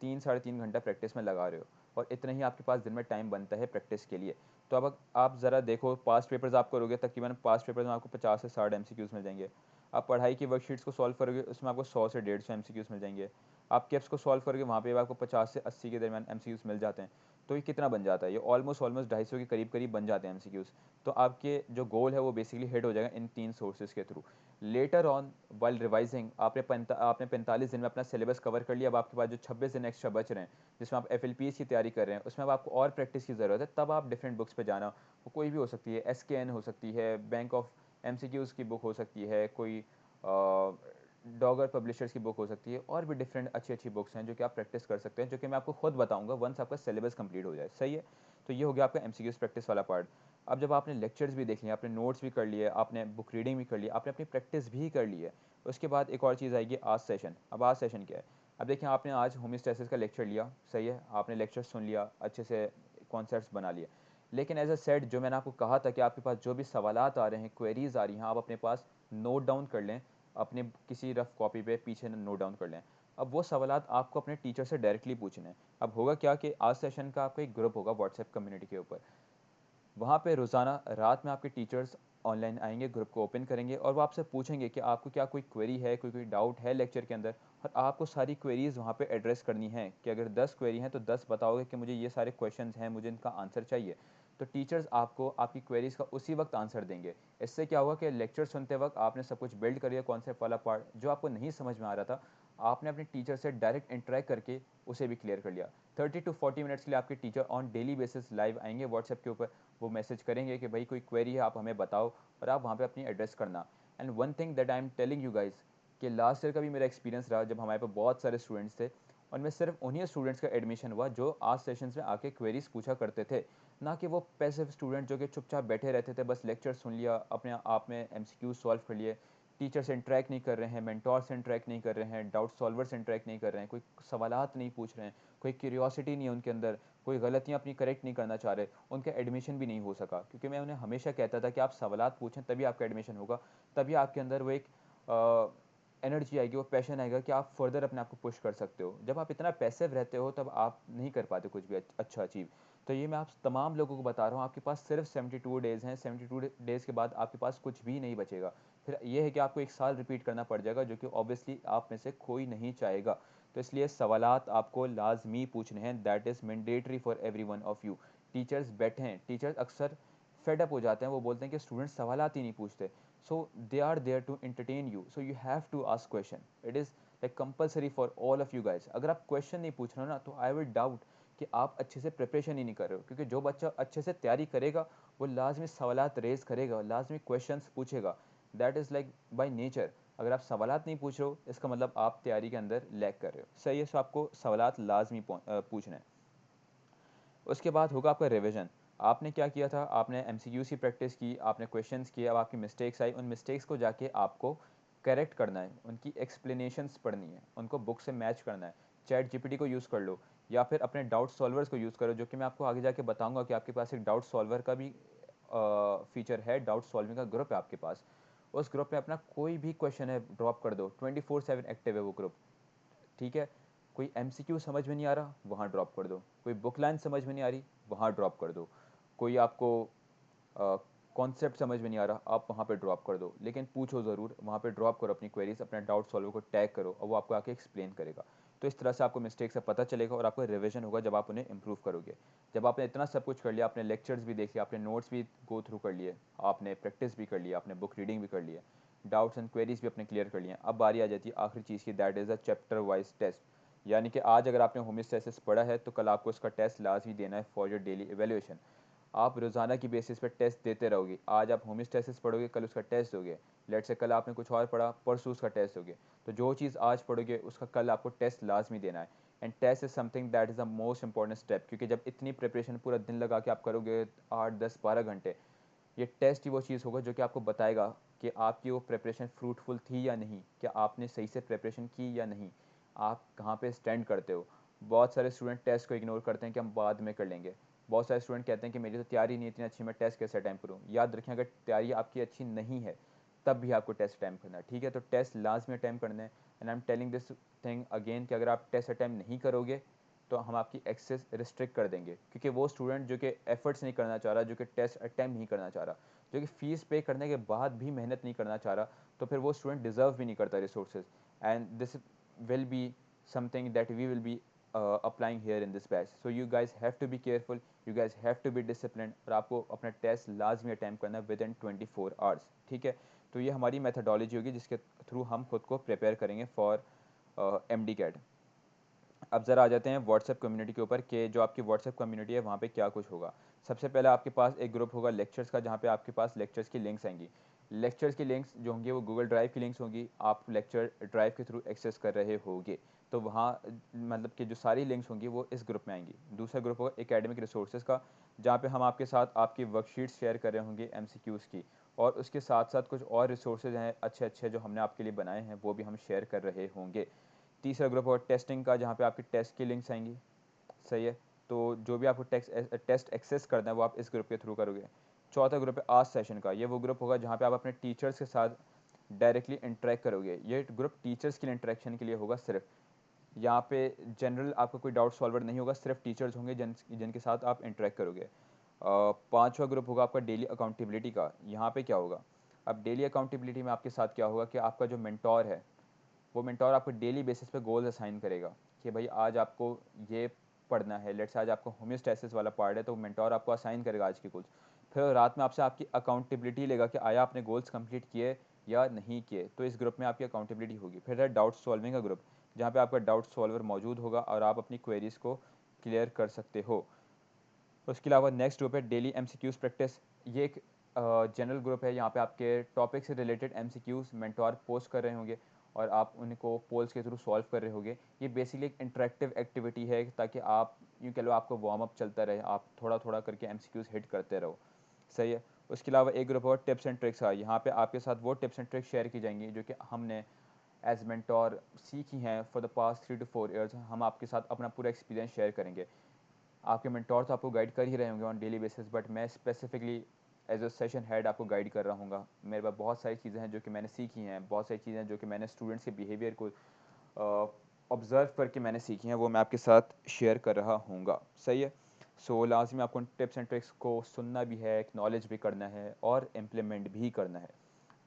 3 साढ़े 3 घंटा प्रैक्टिस में लगा रहे हो, और इतना ही आपके पास दिन में टाइम बनता है प्रैक्टिस के लिए। तो अब आप ज़रा देखो, पास्ट पेपर्स आप करोगे, तकरीबन पास्ट पेपर्स में आपको 50 से 60 एमसीक्यूज़ मिल जाएंगे। आप पढ़ाई की वर्कशीट्स को सॉल्व करोगे, उसमें आपको 100 से 150 एमसीक्यूज़ मिल जाएंगे। आप कैप्स को सॉल्व करके वहाँ पे आपको 50 से 80 के दरमियान एमसीक्यूज मिल जाते हैं। तो ये कितना बन जाता है, ये ऑलमोस्ट 250 के करीब करीब बन जाते हैं एमसीक्यूज। तो आपके जो गोल है वो बेसिकली हिट हो जाएगा इन 3 सोर्सेज के through. Later on while revising आपने 45 दिन में अपना सिलेबस कवर कर लिया। अब आपके पास जो 26 दिन एक्स्ट्रा बच रहे हैं जिसमें आप FLPs की तैयारी कर रहे हैं, उसमें अब आपको और प्रैक्टिस की ज़रूरत है। तब आप डिफरेंट बुक्स पे जाना, वो कोई भी हो सकती है, SKN हो सकती है, बैंक ऑफ MCQs की बुक हो सकती है, कोई डॉगर पब्लिशर्स की बुक हो सकती है, और भी डिफरेंट अच्छी अच्छी बुक्स हैं जो कि आप प्रैक्टिस कर सकते हैं, जो कि मैं आपको खुद बताऊंगा वंस आपका सिलेबस कंप्लीट हो जाए। सही है। तो ये हो गया आपका MCQs प्रैक्टिस वाला पार्ट। अब जब आपने लेक्चर्स भी देख लिए, आपने नोट्स भी कर लिए, आपने बुक रीडिंग भी कर ली, आपने अपनी प्रैक्टिस भी कर ली है, उसके बाद एक और चीज़ आएगी आज सेशन। अब आज सेशन क्या है? अब देखिए, आपने आज होमियोस्टेसिस का लेक्चर लिया, सही है, आपने लेक्चर सुन लिया, अच्छे से कॉन्सेप्ट्स बना लिए, लेकिन एज अ सेट जो मैंने आपको कहा था कि आपके पास जो भी सवालात आ रहे हैं, क्वेरीज आ रही हैं, आप अपने पास नोट डाउन कर लें, अपने किसी रफ कॉपी पे पीछे नोट डाउन कर लें। अब वो सवालात आपको अपने टीचर से डायरेक्टली पूछने हैं। अब होगा क्या कि आज सेशन का आपका एक ग्रुप होगा व्हाट्सएप कम्युनिटी के ऊपर, वहाँ पे रोज़ाना रात में आपके टीचर्स ऑनलाइन आएंगे, ग्रुप को ओपन करेंगे और वो आपसे पूछेंगे कि आपको क्या कोई क्वेरी है, कोई डाउट है लेक्चर के अंदर, और आपको सारी क्वेरीज वहाँ पे एड्रेस करनी है। कि अगर 10 क्वेरी हैं तो 10 बताओगे कि मुझे ये सारे क्वेश्चंस हैं, मुझे इनका आंसर चाहिए, तो टीचर्स आपको आपकी क्वेरीज का उसी वक्त आंसर देंगे। इससे क्या होगा कि लेक्चर सुनते वक्त आपने सब कुछ बिल्ड कर लिया, कॉन्सेप्ट वाला पार्ट जो आपको नहीं समझ में आ रहा था, आपने अपने टीचर से डायरेक्ट इंटरेक्ट करके उसे भी क्लियर कर लिया। 30 to 40 मिनट्स के लिए आपके teacher on daily basis live आएंगे व्हाट्सएप के ऊपर, वो मैसेज करेंगे कि भाई कोई क्वेरी है आप हमें बताओ, और आप वहाँ पे अपनी एड्रेस करना। And one thing that I am telling you guys, कि लास्ट ईयर का भी मेरा एक्सपीरियंस रहा जब हमारे पास बहुत सारे स्टूडेंट्स थे, और मैं सिर्फ उन्हीं स्टूडेंट्स का एडमिशन हुआ जो आज सेशंस में आके क्वेरीज पूछा करते थे, ना कि वो पैसिव स्टूडेंट जो कि चुपचाप बैठे रहते थे, बस लेक्चर सुन लिया, अपने आप में MCQ सॉल्व कर लिए, टीचर से इंटरेक्ट नहीं कर रहे हैं, मेंटोर से इंटरेक्ट नहीं कर रहे हैं, डाउट सॉल्वर से इंटरेक्ट नहीं कर रहे हैं, कोई सवालात नहीं पूछ रहे हैं, कोई क्यूरियोसिटी नहीं है उनके अंदर, कोई गलतियाँ अपनी करेक्ट नहीं करना चाह रहे, उनका एडमिशन भी नहीं हो सका। क्योंकि मैं उन्हें हमेशा कहता था कि आप सवालात पूछें तभी आपका एडमिशन होगा, तभी आपके अंदर वो एक एनर्जी आएगी, वो पैशन आएगा कि आप फर्दर अपने आप को पुश कर सकते हो। जब आप इतना पैसिव रहते हो तब आप नहीं कर पाते कुछ भी अच्छा अचीव। तो ये मैं आप तमाम लोगों को बता रहा हूँ, आपके पास सिर्फ 72 डेज़ हैं, 72 डेज़ के बाद आपके पास कुछ भी नहीं बचेगा। फिर ये है कि आपको एक साल रिपीट करना पड़ जाएगा, जो कि ऑब्वियसली आप में से कोई नहीं चाहेगा। तो इसलिए सवालात आपको लाजमी पूछने हैं, that is mandatory for every one of you. Teachers बैठे हैं, टीचर्स अक्सर फेड अप हो जाते हैं, वो बोलते हैं कि स्टूडेंट्स सवालात ही नहीं पूछते। So they are there to entertain you, so you have to ask question. It is like compulsory for all of you guys. अगर आप क्वेश्चन नहीं पूछ रहे हो ना, तो आई विल डाउट कि आप अच्छे से प्रिपरेशन ही नहीं कर रहे हो। क्योंकि जो बच्चा अच्छे से तैयारी करेगा वो लाजमी सवालात रेज करेगा, लाजमी क्वेश्चंस पूछेगा, that is like by nature. अगर आप सवालात नहीं पूछ रहे हो इसका मतलब आप तैयारी के अंदर लैग कर रहे हो। सही है, सो आपको सवालात लाजमी पूछना है। उसके बाद होगा आपका रिवीजन। आपने क्या किया था, आपने MCQs की प्रैक्टिस की, आपने क्वेश्चंस किए, अब आपकी मिस्टेक्स आई, उन मिस्टेक्स को जाके आपको करेक्ट करना है, उनकी एक्सप्लेनेशंस पढ़नी है, उनको बुक से मैच करना है। चैट GPT को यूज़ कर लो, या फिर अपने डाउट सॉल्वर्स को यूज़ करो, जो कि मैं आपको आगे जाके बताऊंगा कि आपके पास एक डाउट सॉल्वर का भी फीचर है, डाउट सॉल्विंग का ग्रुप है आपके पास। उस ग्रुप में अपना कोई भी क्वेश्चन है ड्रॉप कर दो, 24/7 एक्टिव है वो ग्रुप। ठीक है, कोई MCQ समझ में नहीं आ रहा, वहाँ ड्रॉप कर दो, कोई बुक लाइन समझ में नहीं आ रही, वहाँ ड्रॉप कर दो, कोई आपको कॉन्सेप्ट समझ में नहीं आ रहा, आप वहाँ पे ड्रॉप कर दो, लेकिन पूछो ज़रूर, वहाँ पे ड्रॉप करो अपनी क्वेरीज, अपने डाउट सॉल्वर को टैग करो और वो आपको आके एक्सप्लेन करेगा। तो इस तरह से आपको मिस्टेक से पता चलेगा और आपको रिवीजन होगा जब आप उन्हें इंप्रूव करोगे। जब आपने इतना सब कुछ कर लिया, आपने लेक्चर्स भी देख लिया, आपने नोट्स भी गो थ्रू कर लिए, आपने प्रैक्टिस भी कर लिया, आपने बुक रीडिंग भी कर लिया, डाउट्स एंड क्वेरीज भी अपने क्लियर कर लिए, अब बारी आ जाती है आखिरी चीज़ की, that is a chapter wise test. यानी कि आज अगर आपने होमियोस्टेसिस पढ़ा है तो कल आपको उसका टेस्ट लाजमी देना है फॉर योर डेली एवेल्यूएशन। आप रोज़ाना की बेसिस पे टेस्ट देते रहोगे, आज आप होमियोस्टेसिस पढ़ोगे, कल उसका टेस्ट दोगे, लेट से कल आपने कुछ और पढ़ा, परसों उसका टेस्ट दोगे, तो जो चीज़ आज पढ़ोगे उसका कल आपको टेस्ट लाजमी देना है। And test is something that is the most important step, क्योंकि जब इतनी प्रिपरेशन पूरा दिन लगा के आप करोगे, 8 10 12 घंटे, ये टेस्ट ही वो चीज़ होगा जो कि आपको बताएगा कि आपकी वो प्रिपरेशन फ्रूटफुल थी या नहीं, क्या आपने सही से प्रिपरेशन की या नहीं, आप कहाँ पे स्टैंड करते हो। बहुत सारे स्टूडेंट टेस्ट को इग्नोर करते हैं कि हम बाद में कर लेंगे। बहुत सारे स्टूडेंट कहते हैं कि मेरी तो तैयारी नहीं इतनी अच्छी, मैं टेस्ट कैसे अटैम्प्ट करूँ। याद रखें, अगर तैयारी आपकी अच्छी नहीं है तब भी आपको टेस्ट अटैम्प्ट करना है, ठीक है। तो टेस्ट लाजमी अटैम्प्ट करना है। And I am telling this thing again कि अगर आप टेस्ट अटैम्प्ट नहीं करोगे तो हम आपकी एक्सेस रिस्ट्रिक्ट कर देंगे, क्योंकि वो स्टूडेंट जो कि एफर्ट्स नहीं करना चाह रहा, जो कि टेस्ट अटैम्प्ट नहीं करना चाह रहा, जो कि फ़ीस पे करने के बाद भी मेहनत नहीं करना चाह रहा, तो फिर वो स्टूडेंट डिज़र्व भी नहीं करता resources, and this will be something that we will be applying here in this batch. So you guys have to be careful, you guys have to be disciplined, और आपको अपना टेस्ट लाजमी attempt करना with in 24 hours, ठीक है। तो ये हमारी मेथडोलॉजी होगी जिसके थ्रू हम खुद को प्रिपेयर करेंगे फॉर MD कैट। अब ज़रा आ जाते हैं व्हाट्सएप कम्युनिटी के ऊपर कि जो आपकी व्हाट्सएप कम्युनिटी है वहाँ पे क्या कुछ होगा। सबसे पहले आपके पास एक ग्रुप होगा लेक्चर्स का, जहाँ पे आपके पास लेक्चर्स की लिंक्स आएंगी। लेक्चर्स की लिंक्स जो होंगी वो गूगल ड्राइव की लिंक्स होंगी, आप लेक्चर ड्राइव के थ्रू एक्सेस कर रहे होगे, तो वहाँ मतलब कि जो सारी लिंक्स होंगी वो इस ग्रुप में आएंगी। दूसरा ग्रुप होगा एकेडमिक रिसोर्सेज का, जहाँ पे हम आपके साथ आपकी वर्कशीट्स शेयर कर रहे होंगे MCQs की, और उसके साथ साथ कुछ और रिसोर्सेज हैं अच्छे अच्छे जो हमने आपके लिए बनाए हैं, वो भी हम शेयर कर रहे होंगे। तीसरा ग्रुप होगा टेस्टिंग का, जहाँ पे आपकी टेस्ट की लिंक्स आएंगी, सही है। तो जो भी आपको टेस्ट एक्सेस करना है वो आप इस ग्रुप के थ्रू करोगे। चौथा ग्रुप है आज सेशन का, ये वो ग्रुप होगा जहाँ पे आप अपने टीचर्स के साथ डायरेक्टली इंटरेक्ट करोगे। ये ग्रुप टीचर्स के लिए इंटरेक्शन के लिए होगा सिर्फ, यहाँ पे जनरल आपका कोई डाउट सॉल्वर नहीं होगा, सिर्फ टीचर्स होंगे जिनके साथ आप इंटरेक्ट करोगे। पांचवा ग्रुप होगा आपका डेली अकाउंटेबिलिटी का। यहाँ पे क्या होगा, अब डेली अकाउंटेबिलिटी में आपके साथ क्या होगा कि आपका जो मेंटोर है वो मेंटोर आपको डेली बेसिस पे गोल्स असाइन करेगा कि भाई आज आपको ये पढ़ना है। लेट्स आज आपको होम्योस्टैसिस वाला पार्ट है तो मेंटोर आपको असाइन करेगा आज के गोल्स। फिर रात में आपसे आपकी अकाउंटेबिलिटी लेगा कि आया आपने गोल्स कंप्लीट किए या नहीं किए, तो इस ग्रुप में आपकी अकाउंटेबिलिटी होगी। फिर है डाउट सॉल्विंग का ग्रुप, जहाँ पे आपका डाउट सॉल्वर मौजूद होगा और आप अपनी क्वेरीज को क्लियर कर सकते हो। उसके अलावा नेक्स्ट ग्रुप है डेली MCQs प्रैक्टिस। ये एक जनरल ग्रुप है, यहाँ पे आपके टॉपिक से रिलेटेड MCQs मेंटोर पोस्ट कर रहे होंगे और आप उनको पोल्स के थ्रू सॉल्व कर रहे होंगे। ये बेसिकली एक इंटरेक्टिव एक्टिविटी है ताकि आप यूँ कह लो आपको वार्म अप चलता रहे, आप थोड़ा थोड़ा करके MCQs हिट करते रहो, सही है। उसके अलावा एक ग्रुप और टिप्स एंड ट्रिक्स का, यहाँ पे आपके साथ वो टिप्स एंड ट्रिक्स शेयर की जाएंगी जो कि हमने एज मेंटोर सीखी हैं for the past 3 to 4 years. हम आपके साथ अपना पूरा एक्सपीरियंस शेयर करेंगे। आपके मेंटोर तो आपको गाइड कर ही रहे होंगे ऑन डेली बेसिस, बट मैं specifically as a session head आपको गाइड कर रहा हूँगा। मेरे पास बहुत सारी चीज़ें हैं जो कि मैंने सीखी हैं, बहुत सारी चीज़ें जो कि मैंने स्टूडेंट्स के बिहेवियर को ऑब्ज़र्व करके मैंने सीखी हैं, वो मैं आपके साथ शेयर कर रहा हूँगा, सही है। सो लाजमी आपको टिप्स एंड ट्रिक्स को सुनना भी है, एक्नॉलेज भी करना है और इम्प्लीमेंट भी करना है।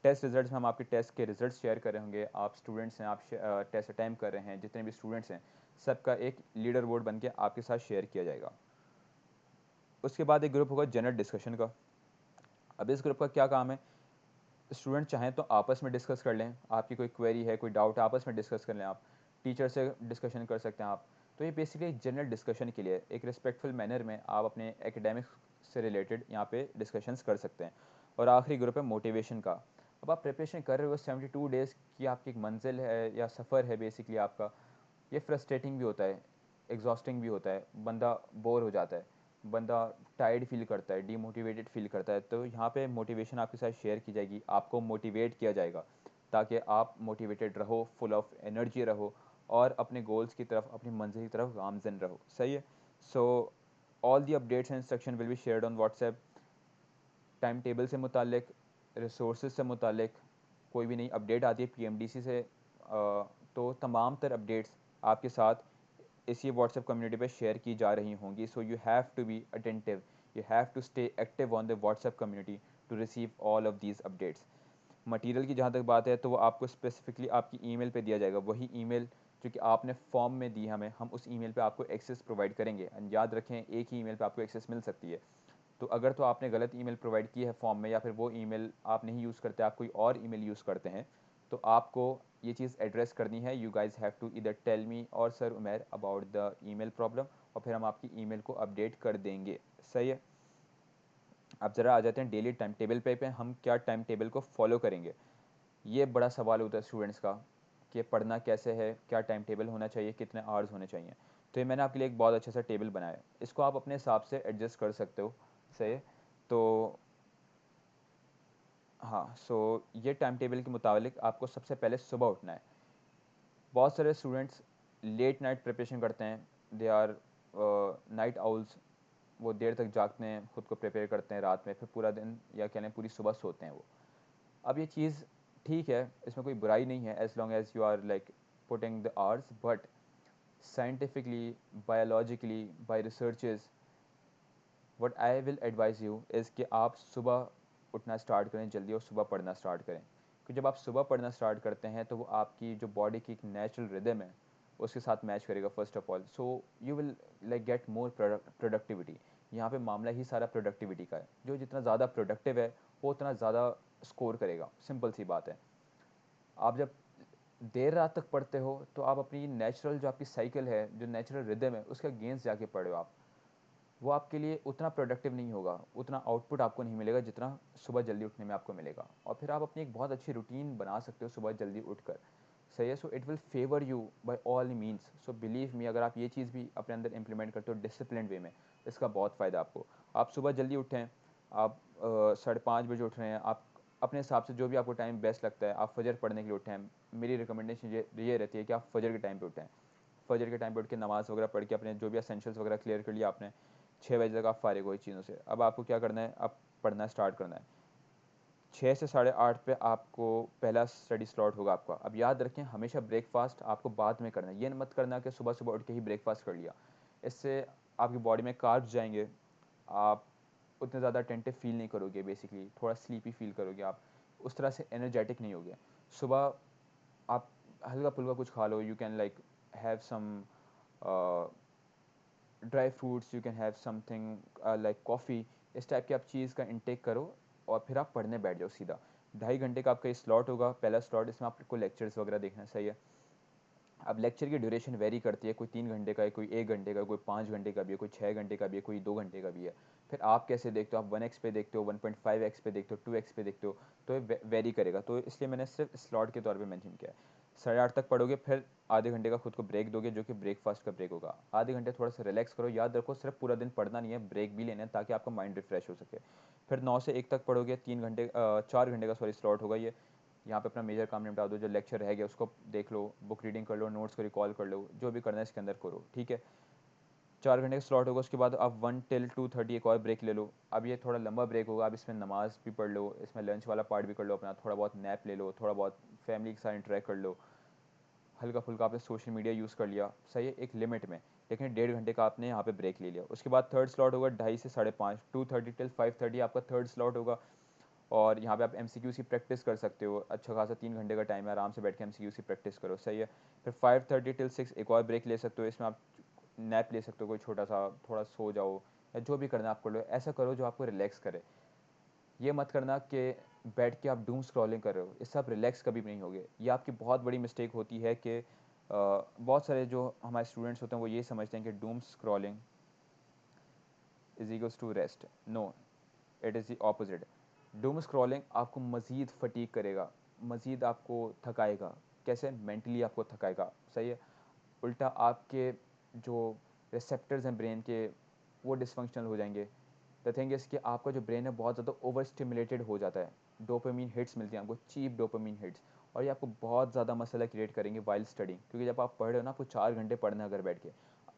टेस्ट रिजल्ट्स में हम आपके टेस्ट के रिजल्ट्स शेयर कर रहे होंगे। आप स्टूडेंट्स हैं, आप टेस्ट अटैम्प्ट कर रहे हैं, जितने भी स्टूडेंट्स हैं सबका एक लीडर बोर्ड बन के आपके साथ शेयर किया जाएगा। उसके बाद एक ग्रुप होगा जनरल डिस्कशन का। अब इस ग्रुप का क्या काम है, स्टूडेंट चाहें तो आपस में डिस्कस कर लें, आपकी कोई क्वेरी है, कोई डाउट है, आपस में डिस्कस कर लें, आप टीचर से डिस्कशन कर सकते हैं आप। तो ये बेसिकली जनरल डिस्कशन के लिए एक रिस्पेक्टफुल मैनर में आप अपने एकेडमिक्स से रिलेटेड यहाँ पे डिस्कशंस कर सकते हैं। और आखिरी ग्रुप है मोटिवेशन का। अब आप प्रिपरेशन कर रहे हो 72 डेज़ की, आपकी एक मंजिल है या सफ़र है बेसिकली आपका। ये फ्रस्ट्रेटिंग भी होता है, एग्जॉस्टिंग भी होता है, बंदा बोर हो जाता है, बंदा टायर्ड फील करता है, डीमोटिवेटेड फील करता है। तो यहाँ पे मोटिवेशन आपके साथ शेयर की जाएगी, आपको मोटिवेट किया जाएगा ताकि आप मोटिवेटेड रहो, फुल ऑफ एनर्जी रहो और अपने गोल्स की तरफ, अपनी मंजिल की तरफ गामजन रहो, सही है। So all the updates and instruction will be shared on WhatsApp. Time table से मुतालिक, रिसोर्सेज से मुतालिक कोई भी नई अपडेट आती है PMDC से तो तमाम तर अपडेट्स आपके साथ इसी व्हाट्सएप कम्युनिटी पे शेयर की जा रही होंगी। So you have to be attentive, you have to stay active on the WhatsApp community to receive all of these updates. Material की जहाँ तक बात है तो वो आपको स्पेसिफिकली आपकी ईमेल पे दिया जाएगा, वही ईमेल जो कि आपने फॉर्म में दी हमें, हम उस ईमेल पे आपको एक्सेस प्रोवाइड करेंगे। एंड याद रखें एक ही ईमेल पे आपको एक्सेस मिल सकती है, तो अगर तो आपने गलत ईमेल प्रोवाइड की है फॉर्म में या फिर वो ईमेल आप नहीं यूज़ करते, आप कोई और ईमेल यूज़ करते हैं, तो आपको ये चीज़ एड्रेस करनी है। यू गाइज हैव टू इधर टेल मी और sir Umer about the email problem, और फिर हम आपकी ईमेल को अपडेट कर देंगे, सही है। अब ज़रा आ जाते हैं डेली टाइम टेबल पे हम क्या टाइम टेबल को फॉलो करेंगे। ये बड़ा सवाल होता है स्टूडेंट्स का कि पढ़ना कैसे है, क्या टाइम टेबल होना चाहिए, कितने आवर्स होने चाहिए। तो ये मैंने आपके लिए एक बहुत अच्छा सा टेबल बनाया है, इसको आप अपने हिसाब से एडजस्ट कर सकते हो, सही है। तो हाँ, सो ये टाइम टेबल के मुताबिक आपको सबसे पहले सुबह उठना है। बहुत सारे स्टूडेंट्स लेट नाइट प्रिपरेशन करते हैं, दे आर नाइट आउल्स, वो देर तक जागते हैं, खुद को प्रिपेयर करते हैं रात में, फिर पूरा दिन या कह लें पूरी सुबह सोते हैं वो। अब ये चीज़ ठीक है, इसमें कोई बुराई नहीं है as long as you are like putting the hours, but scientifically, biologically, by researches, what I will advise you is कि आप सुबह उठना स्टार्ट करें जल्दी और सुबह पढ़ना स्टार्ट करें। क्योंकि जब आप सुबह पढ़ना स्टार्ट करते हैं तो वो आपकी जो बॉडी की एक नेचुरल रिदम है उसके साथ मैच करेगा first of all, so you will like get more productivity. यहाँ पे मामला ही सारा प्रोडक्टिविटी का है, जो जितना ज़्यादा प्रोडक्टिव है वो उतना ज़्यादा स्कोर करेगा, सिंपल सी बात है। आप जब देर रात तक पढ़ते हो तो आप अपनी नेचुरल जो आपकी साइकिल है, जो नेचुरल रिदम है, उसके अगेंस्ट जाके पढ़े हो आप, वो आपके लिए उतना प्रोडक्टिव नहीं होगा, उतना आउटपुट आपको नहीं मिलेगा जितना सुबह जल्दी उठने में आपको मिलेगा। और फिर आप अपनी एक बहुत अच्छी रूटीन बना सकते हो सुबह जल्दी उठकर, सही है। So it will favour you by all means. So believe me, अगर आप ये चीज़ भी अपने अंदर इंप्लीमेंट करते हो डिसिप्लिन वे में, इसका बहुत फ़ायदा आपको। आप सुबह जल्दी उठें, आप 5:30 बजे उठ रहे हैं, आप अपने हिसाब से जो भी आपको टाइम बेस्ट लगता है, आप फजर पढ़ने के लिए उठें। मेरी रिकमेंडेशन ये रहती है कि आप फजर के टाइम पे उठें। फजर के टाइम पे उठ के नमाज़ वगैरह पढ़ के अपने जो भी एसेंशियल्स वगैरह क्लियर कर लिया आपने, 6 बजे तक आप फारिग हो इस चीज़ों से। अब आपको क्या करना है, अब पढ़ना स्टार्ट करना है। 6 से 8:30 पे आपको पहला स्टडी स्लॉट होगा आपका। अब याद रखें, हमेशा ब्रेकफास्ट आपको बाद में करना है, ये मत करना कि सुबह सुबह उठ के ही ब्रेकफास्ट कर लिया। इससे आपकी बॉडी में कार्ब्स जाएंगे, आप उतने ज़्यादा अटेंटिव फील नहीं करोगे, बेसिकली थोड़ा स्लीपी फील करोगे, आप उस तरह से एनर्जेटिक नहीं होगे। सुबह आप हल्का फुल्का कुछ खा लो, you can like have some dry fruits, you can have something like coffee, इस टाइप की आप चीज़ का इंटेक करो और फिर आप पढ़ने बैठ जाओ सीधा। 2.5 घंटे का आपका ये स्लॉट होगा, पहला स्लॉट, इसमें आपको लेक्चर्स वगैरह देखना, सही है। अब लेक्चर की ड्यूरेशन वेरी करती है, कोई 3 घंटे का है, कोई 1 घंटे का, कोई 5 घंटे का भी है, कोई 6 घंटे का भी है, कोई 2 घंटे का भी है। फिर आप कैसे देखते हो, आप 1x पे देखते हो, 1.5x पे देखते हो, 2x पे देखते हो, तो ये वेरी करेगा। तो इसलिए मैंने सिर्फ स्लॉट के तौर पे मेंशन किया है। 8:30 तक पढ़ोगे, फिर आधे घंटे का खुद को ब्रेक दोगे, जो कि ब्रेकफास्ट का ब्रेक होगा। आधे घंटे थोड़ा सा रिलैक्स करो, याद रखो सिर्फ पूरा दिन पढ़ना नहीं है, ब्रेक भी लेना है ताकि आपका माइंड रिफ्रेश हो सके। फिर 9 से 1 तक पढ़ोगे, 4 घंटे का स्लॉट होगा ये। यहाँ पे अपना मेजर काम निपटा दो, जो लेक्चर रह गया उसको देख लो, बुक रीडिंग कर लो, नोट्स को रिकॉल कर लो, जो भी करना है इसके अंदर करो, ठीक है। 4 घंटे का स्लॉट होगा, उसके बाद आप 1 till 2:30 एक और ब्रेक ले लो। अब ये थोड़ा लंबा ब्रेक होगा, आप इसमें नमाज भी पढ़ लो, इसमें लंच वाला पार्ट भी कर लो अपना, थोड़ा बहुत नैप ले लो, थोड़ा बहुत फैमिली के साथ इंटरेक्ट कर लो, हल्का फुल्का आपने सोशल मीडिया यूज़ कर लिया, सही है, एक लिमिट में। लेकिन 1.5 घंटे का आपने यहाँ पे ब्रेक ले लिया। उसके बाद थर्ड स्लॉट होगा 2:30 से 5:30, 2:30 till 5:30 आपका थर्ड स्लॉट होगा। और यहाँ पे आप MCQs की प्रैक्टिस कर सकते हो, अच्छा खासा 3 घंटे का टाइम है, आराम से बैठ के MCQs की प्रैक्टिस करो, सही है। फिर 5:30 till 6 एक और ब्रेक ले सकते हो, इसमें आप नैप ले सकते हो, कोई छोटा सा, थोड़ा सो जाओ, या जो भी करना है आप कर लो, ऐसा करो जो आपको रिलैक्स करे। ये मत करना कि बैठ के आप डूम स्क्रॉलिंग कर रहे हो, इससे आप रिलैक्स कभी भी नहीं होगे। ये आपकी बहुत बड़ी मिस्टेक होती है कि बहुत सारे जो हमारे स्टूडेंट्स होते हैं वो ये समझते हैं कि doom scrolling is equals to rest. No, it is the opposite. Doom scrolling आपको मज़ीद फटीग करेगा, मज़ीद आपको थकाएगा। कैसे? मेंटली आपको थकाएगा, सही है। उल्टा आपके जो रिसेप्टर्स हैं ब्रेन के, वो डिसफंक्शनल हो जाएंगे। द थिंग इज़ कि आपका जो ब्रेन है बहुत ज़्यादा ओवर स्टिमुलेटेड हो जाता है, डोपामीन हिट्स मिलती हैं आपको, चीप डोपामीन हिट्स, और ये आपको बहुत ज़्यादा मसला क्रिएट करेंगे वाइल स्टडिंग। क्योंकि जब आप पढ़ रहे हो ना, आपको 4 घंटे पढ़ना है अगर बैठ के,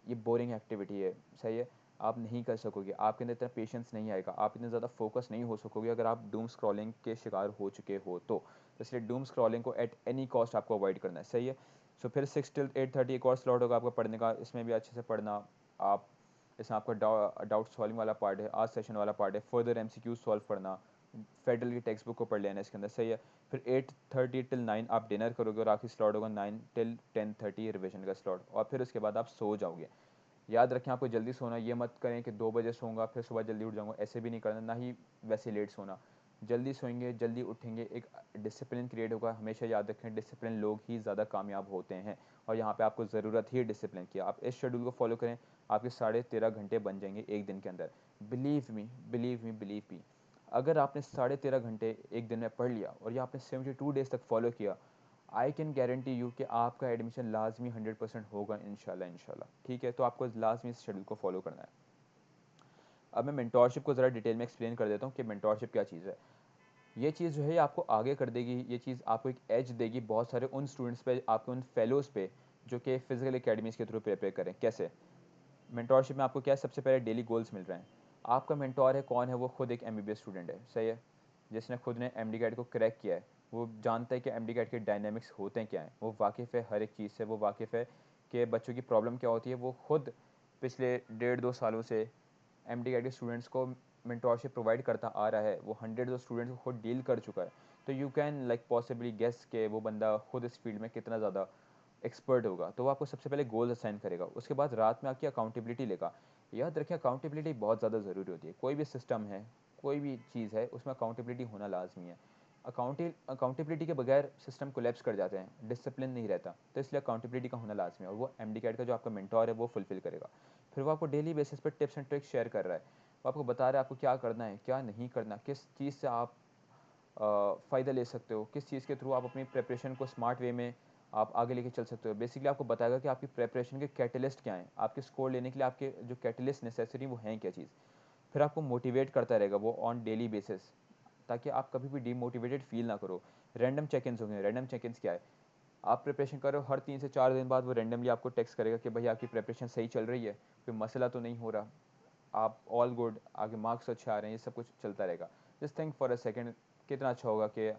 ये बोरिंग एक्टिविटी है, सही है। आप नहीं कर सकोगे, आपके अंदर इतना पेशेंस नहीं आएगा, आप इतने ज़्यादा फोकस नहीं हो सकोगे अगर आप डूम स्क्रॉलिंग के शिकार हो चुके हो तो। इसलिए डूम स्क्रॉलिंग को एट एनी कॉस्ट आपको अवॉइड करना है, सही है। सो फिर 6 till 8:30 एक और स्लॉट होगा आपका पढ़ने का, इसमें भी अच्छे से पढ़ना आप। इसमें आपका डाउट सॉल्विंग वाला पार्ट है, आज सेशन वाला पार्ट है, फर्दर MCQ सॉल्व करना, फेडरल की टेक्स्ट बुक को पढ़ लेना इसके अंदर, सही है। फिर 8:30 till 9 आप डिनर करोगे, और आखिरी स्लॉट होगा 9 till 10:30 रिविजन का स्लॉट, और फिर उसके बाद आप सो जाओगे। याद रखें, आपको जल्दी सोना, ये मत करें कि 2 बजे सोऊंगा फिर सुबह जल्दी उठ जाऊंगा, ऐसे भी नहीं करना, ना ही वैसे लेट सोना। जल्दी सोएंगे, जल्दी उठेंगे, एक डिसिप्लिन क्रिएट होगा। हमेशा याद रखें, डिसिप्लिन लोग ही ज़्यादा कामयाब होते हैं, और यहाँ पे आपको ज़रूरत ही डिसिप्लिन की। आप इस शेड्यूल को फॉलो करें, आपके 13.5 घंटे बन जाएंगे एक दिन के अंदर। Believe me, believe me, believe me, अगर आपने 13.5 घंटे एक दिन में पढ़ लिया और ये आपने 72 डेज तक फॉलो किया, आई कैन गारंटी यू कि आपका एडमिशन लाजमी 100% होगा, इंशाल्लाह इंशाल्लाह, ठीक है। तो आपको लाजमी इस शेड्यूल को फॉलो करना है। अब मैं मेंटोरशिप को ज़रा डिटेल में एक्सप्लेन कर देता हूँ कि मेंटोरशिप क्या चीज़ है। ये चीज़ जो है आपको आगे कर देगी, ये चीज़ आपको एक एज देगी बहुत सारे उन स्टूडेंट्स पे, आपके उन फेलोज़ पे, जो कि फिजिकल एकेडमीज़ के थ्रू प्रिपेयर करें। कैसे? मेंटोरशिप में आपको क्या है, सबसे पहले डेली गोल्स मिल रहे हैं। आपका मेंटोर है कौन है? वो खुद एक MBBS स्टूडेंट है, सही है, जिसने खुद ने MD कैट को क्रैक किया है। वो जानता है कि MD कैट के डायनेमिक्स होते हैं क्या हैं, वो वाकिफ़ है हर एक चीज़ से, वो वाकिफ़ है कि बच्चों की प्रॉब्लम क्या होती है। वो खुद पिछले 1.5-2 सालों से MD कैट के स्टूडेंट्स को मेंटोरशिप प्रोवाइड करता आ रहा है, वो हंड्रेड ऑफ स्टूडेंट्स को खुद डील कर चुका है। तो you can like possibly guess के वो बंदा खुद इस फील्ड में कितना ज़्यादा एक्सपर्ट होगा, तो वो आपको सबसे पहले गोल असाइन करेगा, उसके बाद रात में आपकी अकाउंटेबिलिटी लेगा। याद रखें अकाउंटेबिलिटी बहुत ज़्यादा ज़रूरी होती है, कोई भी सिस्टम है, कोई भी चीज़ है, उसमें अकाउंटेबिलिटी होना लाजमी है। अकाउंटेबिलिटी के बगैर सिस्टम कोलैप्स कर जाते हैं, डिसिप्लिन नहीं रहता, तो इसलिए अकाउंटेबिलिटी का होना लाजमी है, और वो एमडी कैट का जो आपका मेंटोर है वो फुलफिल करेगा। फिर वो आपको डेली बेसिस पर टिप्स एंड ट्रिक्स शेयर कर रहा है, वो आपको बता रहा है आपको क्या करना है, क्या नहीं करना, किस चीज़ से आप फ़ायदा ले सकते हो, किस चीज़ के थ्रू आप अपनी प्रेपरेशन को स्मार्ट वे में आप आगे लेके चल सकते हो। बेसिकली आपको बताएगा कि आपकी प्रेपरेशन के कैटलिस्ट क्या हैं, आपके स्कोर लेने के लिए आपके जो कैटलिस्ट नेसेसरी वो हैं क्या चीज़। फिर आपको मोटिवेट करता रहेगा वो ऑन डेली बेसिस, ताकि आप कभी भी डीमोटिवेटेड फील ना करो। रैंडम चेक इन्स होंगे, रैंडम चेक इन्स क्या है, आप प्रिपरेशन कर रहे हो, हर 3 से 4 दिन बाद वो रैंडमली आपको टेक्स्ट करेगा कि भाई आपकी प्रिपरेशन सही चल रही है, कोई मसला तो नहीं हो रहा, आप ऑल गुड, आगे मार्क्स अच्छे आ रहे हैं, ये सब कुछ चलता रहेगा। Just think for a second, कितना अच्छा होगा कि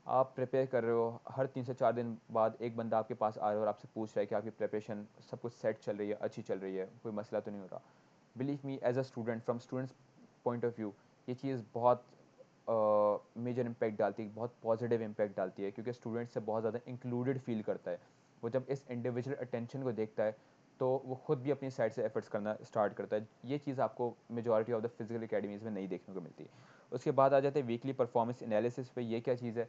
आप प्रिपेयर कर रहे हो, हर 3 से 4 दिन बाद एक बंदा आपके पास आ रहा है और आपसे पूछ रहा है कि आपकी प्रिपरेशन सब कुछ सेट चल रही है, अच्छी चल रही है, कोई मसला तो नहीं हो रहा। Believe me as a student, from students point of view, ये चीज़ बहुत मेजर इम्पैक्ट डालती है, बहुत पॉजिटिव इम्पैक्ट डालती है, क्योंकि स्टूडेंट से बहुत ज़्यादा इंक्लूडेड फील करता है। वो जब इस इंडिविजुअल अटेंशन को देखता है तो वो खुद भी अपनी साइड से एफर्ट्स करना स्टार्ट करता है। ये चीज़ आपको majority of the physical academies में नहीं देखने को मिलती। उसके बाद आ जाते हैं वीकली परफॉर्मेंस एनालिसिस पे। ये क्या चीज़ है,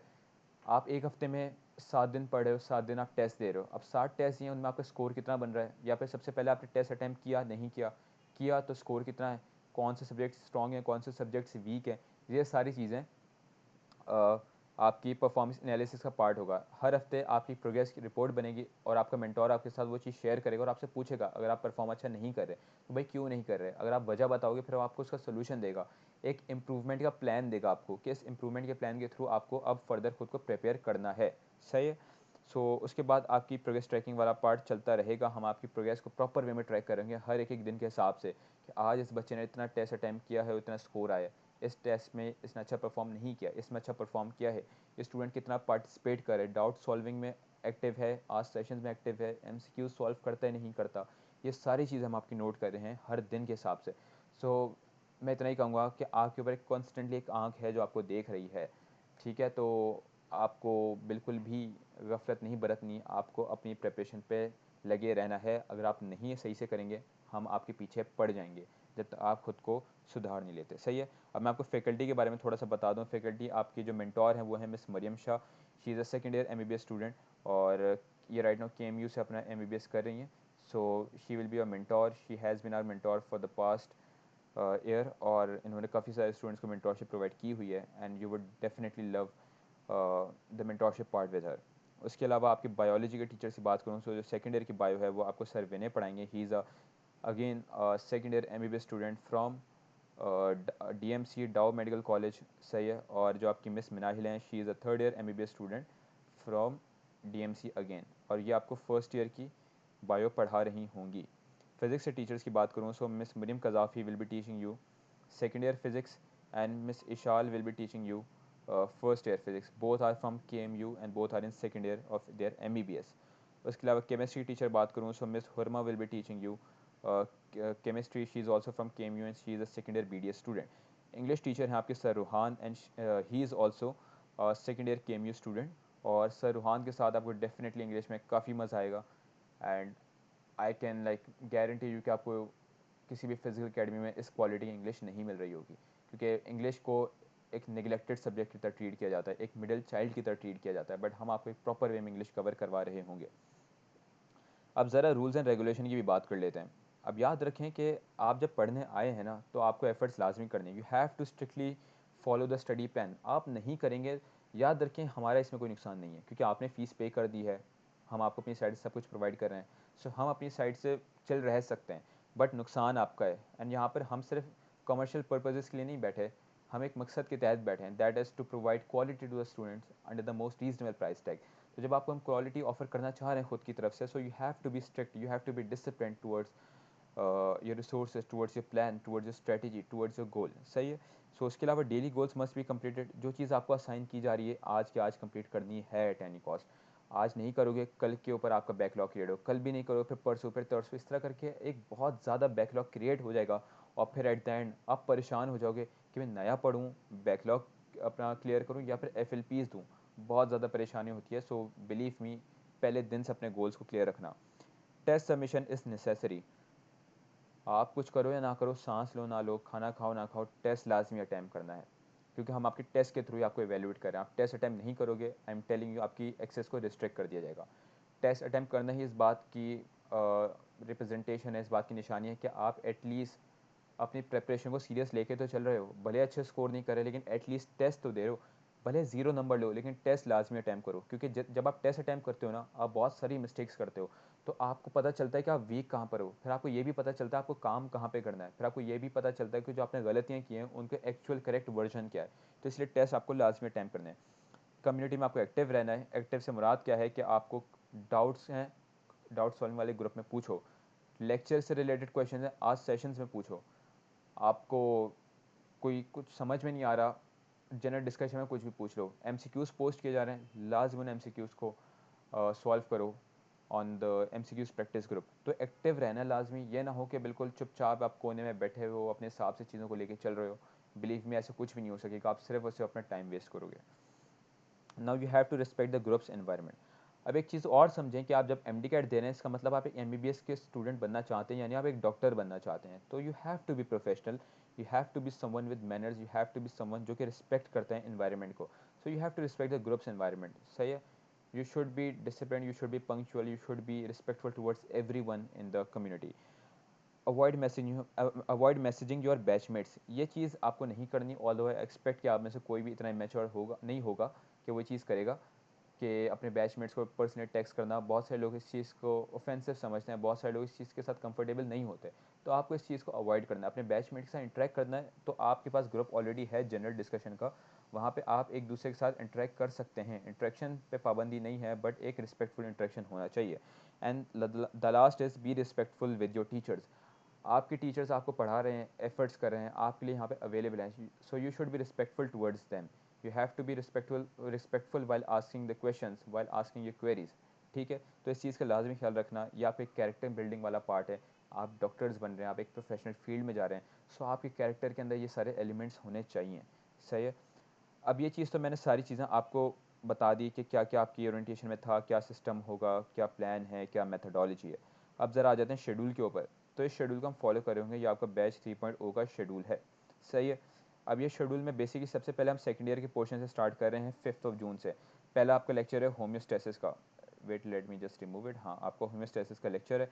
आप एक हफ्ते में 7 दिन पढ़ रहे हो, 7 दिन आप टेस्ट दे रहे हो, अब 60 टेस्ट दिए, उनमें आपका स्कोर कितना बन रहा है, या फिर सबसे पहले आपने टेस्ट अटैम्प्ट किया नहीं किया, किया तो स्कोर कितना है, कौन से सब्जेक्ट स्ट्रॉन्ग हैं, कौन से सब्जेक्ट्स वीक हैं, ये सारी चीज़ें आपकी परफॉर्मेंस एनालिसिस का पार्ट होगा। हर हफ्ते आपकी प्रोग्रेस की रिपोर्ट बनेगी और आपका मेंटोर आपके साथ वो चीज़ शेयर करेगा और आपसे पूछेगा अगर आप परफॉर्म अच्छा नहीं कर रहे तो भाई क्यों नहीं कर रहे, अगर आप वजह बताओगे फिर वो आपको उसका सोल्यूशन देगा, एक इम्प्रूवमेंट का प्लान देगा आपको कि इस इम्प्रूवमेंट के प्लान के थ्रू आपको अब फर्दर खुद को प्रिपेयर करना है। सही है। सो उसके बाद आपकी प्रोग्रेस ट्रैकिंग वाला पार्ट चलता रहेगा, हम आपकी प्रोग्रेस को प्रॉपर वे में ट्रैक करेंगे हर एक दिन के हिसाब से कि आज इस बच्चे ने इतना टेस्ट अटैम्प्ट किया है, इतना स्कोर आया, इस टेस्ट में इसने अच्छा परफॉर्म नहीं किया, इसमें अच्छा परफॉर्म किया है, स्टूडेंट कितना पार्टिसिपेट करे, डाउट सॉल्विंग में एक्टिव है, आज सेशन में एक्टिव है, एमसीक्यू सॉल्व करता है नहीं करता, ये सारी चीज़ हम आपकी नोट कर रहे हैं हर दिन के हिसाब से। सो मैं इतना ही कहूँगा कि आपके ऊपर एक कॉन्स्टेंटली एक आँख है जो आपको देख रही है, ठीक है। तो आपको बिल्कुल भी गफलत नहीं बरतनी, आपको अपनी प्रिपरेशन पे लगे रहना है। अगर आप नहीं सही से करेंगे हम आपके पीछे पड़ जाएंगे जब तक आप खुद को सुधार नहीं लेते। सही है। अब मैं आपको फैकल्टी के बारे में थोड़ा सा बता दूं। फैकल्टी आपकी जो मेंटोर हैं वो है miss Maryam Shah. She is a second year MBBS student और ये राइट नाउ केएमयू से अपना एमबीबीएस कर रही हैं। So she will be a mentor, she has been our mentor for the past year और इन्होंने काफ़ी सारे स्टूडेंट्स को मेंटोरशिप प्रोवाइड की हुई है and you would definitely love the mentorship part with her. उसके अलावा आपकी बायोलॉजी के टीचर से बात करूँ तो जो सेकेंड ईयर की बायो है वो आपको सर विनय पढ़ाएंगे। He is again second year MBBS student from DMC डाउ मेडिकल कॉलेज। सही है। और जो आपकी मिस मिनाहिल हैं she is a third year MBBS student from DMC again, और ये आपको फर्स्ट ईयर की बायो पढ़ा रही होंगी। फिज़िक्स से टीचर्स की बात करूँ so miss Maryam Qazafi will be teaching you second year physics and miss Ishal will be teaching you first year physics. Both are from KMU and both are in second year of their MBBS. उसके अलावा chemistry teacher बात करूँ so miss Hurma will be teaching you chemistry. She is also from KMU and she is a second year BDS student. English teacher हैं आपके sir Ruhan and he is also second year KMU student. और sir Ruhan के साथ आपको definitely English में काफ़ी मज़ा आएगा and I can like guarantee you कि आपको किसी भी फिजिकल अकेडमी में इस क्वालिटी की इंग्लिश नहीं मिल रही होगी, क्योंकि इंग्लिश को एक नेगलेक्टेड सब्जेक्ट की तरह ट्रीट किया जाता है, एक मिडिल चाइल्ड की तरह ट्रीट किया जाता है, बट हम आपको एक प्रॉपर वे में इंग्लिश कवर करवा रहे होंगे। अब ज़रा रूल्स एंड रेगुलेशन की भी बात कर लेते हैं। अब याद रखें कि आप जब पढ़ने आए हैं ना तो आपको एफर्ट्स लाजमी करने हैं। You have to strictly follow the study plan. आप नहीं करेंगे, याद रखें हमारा इसमें कोई नुकसान नहीं है, क्योंकि आपने फ़ीस पे कर दी है, हम आपको अपनी साइड से सब कुछ प्रोवाइड कर रहे हैं। सो हम अपनी साइड से चल रह सकते हैं, बट नुकसान आपका है। एंड यहाँ पर हम सिर्फ कमर्शियल पर्पजेज़ के लिए नहीं बैठे, हम एक मकसद के तहत बैठे हैं, that is to provide quality to the students under the most reasonable price tag. तो जब आपको हम क्वालिटी ऑफर करना चाह रहे हैं खुद की तरफ से, so you have to be strict, you have to be discipline towards your resources, towards your plan, towards your strategy, towards your goal. सही है। सो उसके अलावा daily goals must be completed. जो चीज़ आपको असाइन की जा रही है आज के आज कंप्लीट करनी है एट एनी कॉस्ट। आज नहीं करोगे कल के ऊपर आपका बैकलॉग क्रिएट हो, कल भी नहीं करोगे फिर परसों, फिर तरसों, इस तरह करके एक बहुत ज़्यादा बैकलॉग क्रिएट हो जाएगा और फिर एट द एंड आप परेशान हो जाओगे कि मैं नया पढ़ूँ, बैकलॉग अपना क्लियर करूँ या फिर एफ दूँ। बहुत ज़्यादा परेशानी होती है। सो बिलीव मी, पहले दिन से अपने गोल्स को क्लियर रखना। Test submission is necessary. आप कुछ करो या ना करो, सांस लो ना लो, खाना खाओ ना खाओ, टेस्ट लाजमी अटैम्प्ट करना है, क्योंकि हम आपके टेस्ट के थ्रू ही आपको इवेल्यूएट कर रहे हैं। आप टेस्ट अटैम्प्ट नहीं करोगे, आई एम टेलिंग यू, आपकी एक्सेस को रिस्ट्रिक्ट कर दिया जाएगा। टेस्ट अटैम्प्ट करना ही इस बात की रिप्रेजेंटेशन है, इस बात की निशानी है कि आप एटलीस्ट अपनी प्रेपरेशन को सीरियस लेके तो चल रहे हो। भले अच्छे स्कोर नहीं कर रहे, लेकिन एटलीस्ट टेस्ट तो दे रहे हो। भले 0 नंबर लो, लेकिन टेस्ट लाजमी अटैम्प्ट करो, क्योंकि जब आप टेस्ट अटैम्प्ट करते हो ना, आप बहुत सारी मिस्टेक्स करते हो, तो आपको पता चलता है कि आप वीक कहाँ पर हो। फिर आपको ये भी पता चलता है आपको काम कहाँ पे करना है। फिर आपको ये भी पता चलता है कि जो आपने गलतियाँ की हैं उनके एक्चुअल करेक्ट वर्जन क्या है। तो इसलिए टेस्ट आपको लाजमी अटैम्प्ट करना है। कम्युनिटी में आपको एक्टिव रहना है। एक्टिव से मुराद क्या है कि आपको डाउट्स हैं, डाउट सॉल्विंग वाले ग्रुप में पूछो। लेक्चर से रिलेटेड क्वेश्चन है, आज सेशंस में पूछो। आपको कोई कुछ समझ में नहीं आ रहा, जनरल डिस्कशन में कुछ भी पूछ लो। एमसीक्यूज़ पोस्ट किए जा रहे हैं, लाजमन एमसीक्यूज़ को सॉल्व करो on the MCQs practice group. तो एक्टिव रहना लाजमी, ये ना हो कि बिल्कुल चुपचाप आप कोने में बैठे हो, अपने हिसाब से चीज़ों को लेके चल रहे हो। बिलीव में ऐसा कुछ भी नहीं हो सकेगा, आप सिर्फ और सिर्फ अपना टाइम वेस्ट करोगे। Now you have to respect the groups environment. अब एक चीज़ और समझें कि आप जब एम डी कैट दे रहे हैं, इसका मतलब आप एक एमबीबीएस के स्टूडेंट बनना चाहते हैं, यानी आप एक डॉक्टर बनना चाहते हैं, तो you have to be professional, you have to be someone with manners, you have to be someone जो कि रिस्पेक्ट करता है एनवायरनमेंट को। So you have to respect the groups environment. सही है, you should be discipline, you should be punctual, you should be respectful towards everyone in the community. Avoid messaging your batchmates. ये चीज़ आपको नहीं करनी, although I expect कि आप में से कोई भी इतना इमेच्योर होगा नहीं होगा कि वो चीज़ करेगा कि अपने बैचमेट्स को पर्सनली टेक्स्ट करना। बहुत सारे लोग इस चीज़ को ऑफेंसिव समझते हैं, बहुत सारे लोग इस चीज़ के साथ कंफर्टेबल नहीं होते। तो आपको इस चीज़ को अवॉइड करना है। अपने बैचमेट के साथ इंटरेक्ट करना है, तो आपके पास ग्रुप ऑलरेडी है जनरल डिस्कशन का, वहाँ पे आप एक दूसरे के साथ इंटरेक्ट कर सकते हैं। इंटरेक्शन पे पाबंदी नहीं है, बट एक रिस्पेक्टफुल इंटरेक्शन होना चाहिए। And the last is be respectful with your teachers. आपके टीचर्स आपको पढ़ा रहे हैं, एफर्ट्स कर रहे हैं, आपके लिए यहाँ पे अवेलेबल हैं, so you should be respectful towards them. You have to be respectful while asking the questions, while asking your queries. ठीक है, तो इस चीज़ का लाजमी ख्याल रखना। ये आपके कैरेक्टर बिल्डिंग वाला पार्ट है। आप डॉक्टर्स बन रहे हैं, आप एक प्रोफेशनल फील्ड में जा रहे हैं, सो आपके कैरेक्टर के अंदर ये सारे एलिमेंट्स होने चाहिए। सही है, अब ये चीज़ तो मैंने सारी चीज़ें आपको बता दी कि क्या क्या आपकी ओरिएंटेशन में था, क्या सिस्टम होगा, क्या प्लान है, क्या मेथडोलॉजी है। अब ज़रा आ जाते हैं शेड्यूल के ऊपर। तो इस शेड्यूल को हम फॉलो कर रहे होंगे, ये आपका बैच 3.0 का शेड्यूल है। सही है, अब ये शेड्यूल में बेसिकली सबसे पहले हम सेकेंड ईयर के पोर्शन से स्टार्ट कर रहे हैं 5 जून से। पहला आपका लेक्चर है होम्योस्टेसिस का। Wait, let me just remove it. हाँ, आपको होम्योस्टेसिस का लेक्चर है।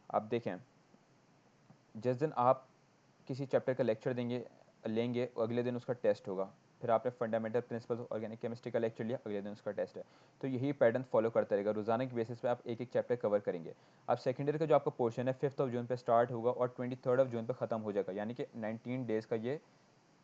आप देखें, जिस दिन आप किसी चैप्टर का लेक्चर लेंगे, अगले दिन उसका टेस्ट होगा। फिर आपने फंडामेंटल प्रिंसिपल्स ऑर्गेनिक केमिस्ट्री का लेक्चर लिया, अगले दिन उसका टेस्ट है। तो यही पैटर्न फॉलो करता रहेगा, रोजाना की बेसिस पे आप एक एक चैप्टर कवर करेंगे। अब सेकेंड ईयर का जो आपका पोर्शन है 5 जून पे स्टार्ट होगा और 23 जून पे ख़त्म हो जाएगा, यानी कि 19 डेज़ का ये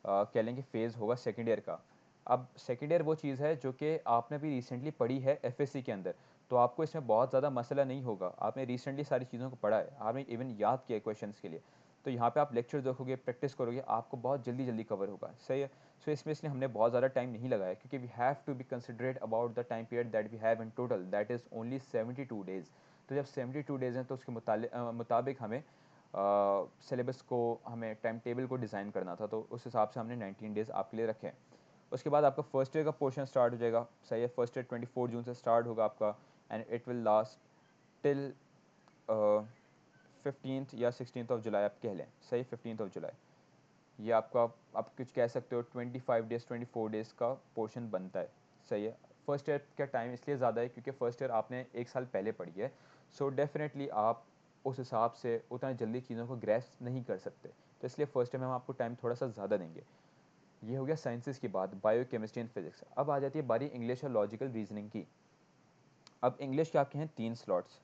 कह लेंगे फेज़ होगा सेकेंड ईयर का। अब सेकेंड ईयर वो चीज़ है जो कि आपने भी रिसेंटली पढ़ी है एफएससी के अंदर, तो आपको इसमें बहुत ज़्यादा मसला नहीं होगा। आपने रिसेंटली सारी चीज़ों को पढ़ा है, आपने इवन याद किया है क्वेश्चंस के लिए। तो यहाँ पे आप लेक्चर देखोगे, प्रैक्टिस करोगे, आपको बहुत जल्दी जल्दी कवर होगा। सही है, सो इसमें इसलिए हमने बहुत ज़्यादा टाइम नहीं लगाया, क्योंकि we have to be considerate about the time period that we have in total, that is only 72 days. तो जब 72 डेज़ हैं, तो उसके मुताबिक हमें सिलेबस को, हमें टाइम टेबल को डिज़ाइन करना था, तो उस हिसाब से हमने 19 डेज़ आपके लिए रखे हैं। उसके बाद आपका फर्स्ट ईयर का पोर्शन स्टार्ट हो जाएगा। सही है, फर्स्ट ईयर 24 जून से स्टार्ट होगा आपका, and it will last till 15th या 16th ऑफ जुलाई आप कह लें। सही, 15th ऑफ जुलाई ये आपका, आप कुछ कह सकते हो 25 डेज़ 24 डेज़ का पोर्शन बनता है। सही है, फर्स्ट ईयर का टाइम इसलिए ज़्यादा है क्योंकि फर्स्ट ईयर आपने एक साल पहले पढ़ी है, सो डेफिनेटली आप उस हिसाब से उतना जल्दी चीज़ों को ग्रेस्प नहीं कर सकते। तो इसलिए फर्स्ट ईयर में हम आपको टाइम थोड़ा सा ज़्यादा देंगे। ये हो गया साइंसेस की बात, बायो केमिस्ट्री एंड फिजिक्स। अब आ जाती है बारी इंग्लिश और लॉजिकल रीजनिंग की। अब इंग्लिश के आपके हैं 3 स्लॉट्स,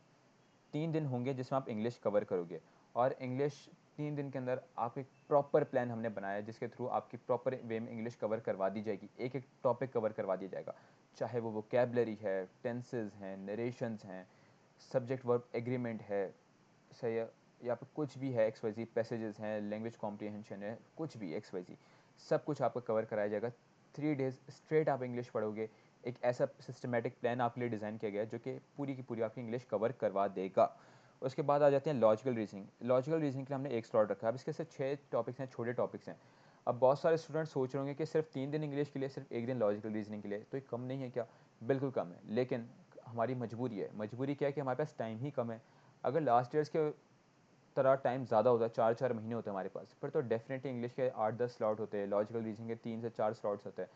3 दिन होंगे जिसमें आप इंग्लिश कवर करोगे। और इंग्लिश 3 दिन के अंदर आप एक प्रॉपर प्लान हमने बनाया है, जिसके थ्रू आपकी प्रॉपर वे में इंग्लिश कवर करवा दी जाएगी, एक एक टॉपिक कवर करवा दिया जाएगा। चाहे वो वोकेबलरी है, टेंसेज हैं, नरेशंस हैं, सब्जेक्ट वर्ब एग्रीमेंट है, सही है, या फिर कुछ भी है, एक्स वाई जी पैसेजेस हैं, लैंग्वेज कॉम्प्रीहेंशन है, कुछ भी एक्स वाई जी, सब कुछ आपको कवर कराया जाएगा। 3 डेज़ स्ट्रेट आप इंग्लिश पढ़ोगे। एक ऐसा सिस्टमेटिक प्लान आपके लिए डिज़ाइन किया गया है जो कि पूरी की पूरी आपकी इंग्लिश कवर करवा देगा। उसके बाद आ जाते हैं लॉजिकल रीजनिंग। लॉजिकल रीजनिंग के लिए हमने एक स्लॉट रखा है। अब इसके सिर्फ 6 टॉपिक्स हैं, छोटे टॉपिक्स हैं। अब बहुत सारे स्टूडेंट सोच रहे होंगे कि सिर्फ 3 दिन इंग्लिश के लिए, सिर्फ एक दिन लॉजिकल रीजनिंग के लिए, तो ये कम नहीं है क्या? बिल्कुल कम है, लेकिन हमारी मजबूरी है। मजबूरी क्या है कि हमारे पास टाइम ही कम है। अगर लास्ट ईयर्स के तरह टाइम ज़्यादा होता है, 4-4 महीने होते हैं हमारे पास, फिर तो डेफिनेटली इंग्लिश के 8-10 स्लॉट होते हैं, लॉजिकल रीजनिंग के 3 से 4 स्लॉट्स होते हैं,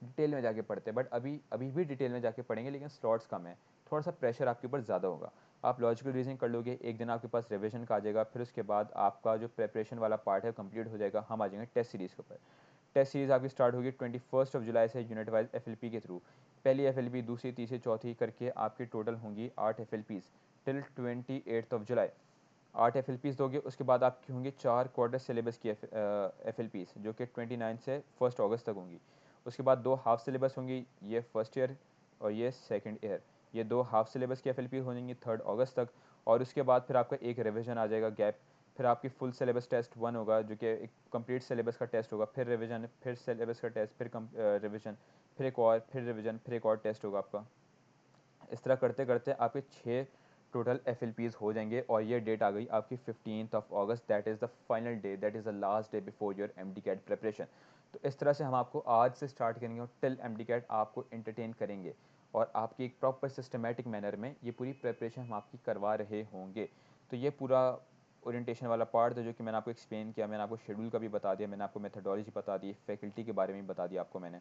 डिटेल में जाके पढ़ते हैं। बट अभी अभी भी डिटेल में जाके पढ़ेंगे, लेकिन स्लॉट्स कम है, थोड़ा सा प्रेशर आपके ऊपर ज़्यादा होगा। आप लॉजिकल रीजनिंग कर लोगे, एक दिन आपके पास रिविजन का आ जाएगा, फिर उसके बाद आपका जो प्रेपरेशन वाला पार्ट है कंप्लीट हो जाएगा। हम आ जाएंगे टेस्ट सीरीज़ के ऊपर। टेस्ट सीरीज़ आपकी स्टार्ट होगी 21 जुलाई से यूनिट वाइज एफएलपी के थ्रू। पहली एफएलपी, दूसरी, तीसरी, चौथी करके आपकी टोटल होंगी 8 एफएलपीज़ टिल 28 जुलाई। 8 एफएलपीज़ दोगे, उसके बाद आपकी होंगी 4 क्वार्टर सिलेबस की एफएलपीज़ जो कि 29 से 1 अगस्त तक होंगी। उसके बाद 2 हाफ सिलेबस होंगी, ये फर्स्ट ईयर और ये सेकंड ईयर। ये 2 हाफ सिलेबस की एफएलपी हो जाएंगी 3 अगस्त तक। और उसके बाद फिर आपका एक रिवीजन आ जाएगा गैप। फिर आपकी फुल सिलेबस टेस्ट 1 होगा, जो कि एक कंप्लीट सिलेबस का टेस्ट होगा, फिर रिवीजन, फिर सिलेबस का टेस्ट, फिर रिवीजन, फिर एक और, फिर रिवीजन, फिर एक और टेस्ट होगा आपका। इस तरह करते करते आपके 6 टोटल एफएलपीज़ हो जाएंगे। और ये डेट आ गई आपकी 15 अगस्त, that is the final day, that is the last day before your MD cat preparation. तो इस तरह से हम आपको आज से स्टार्ट करेंगे और टिल एमडी कैट आपको एंटरटेन करेंगे, और आपकी एक प्रॉपर सिस्टमेटिक मैनर में ये पूरी प्रिपरेशन हम आपकी करवा रहे होंगे। तो ये पूरा ओरिएंटेशन वाला पार्ट था जो कि मैंने आपको एक्सप्लेन किया। मैंने आपको शेड्यूल का भी बता दिया, मैंने आपको मेथडोलॉजी बता दी, फैकल्टी के बारे में बता दिया आपको मैंने,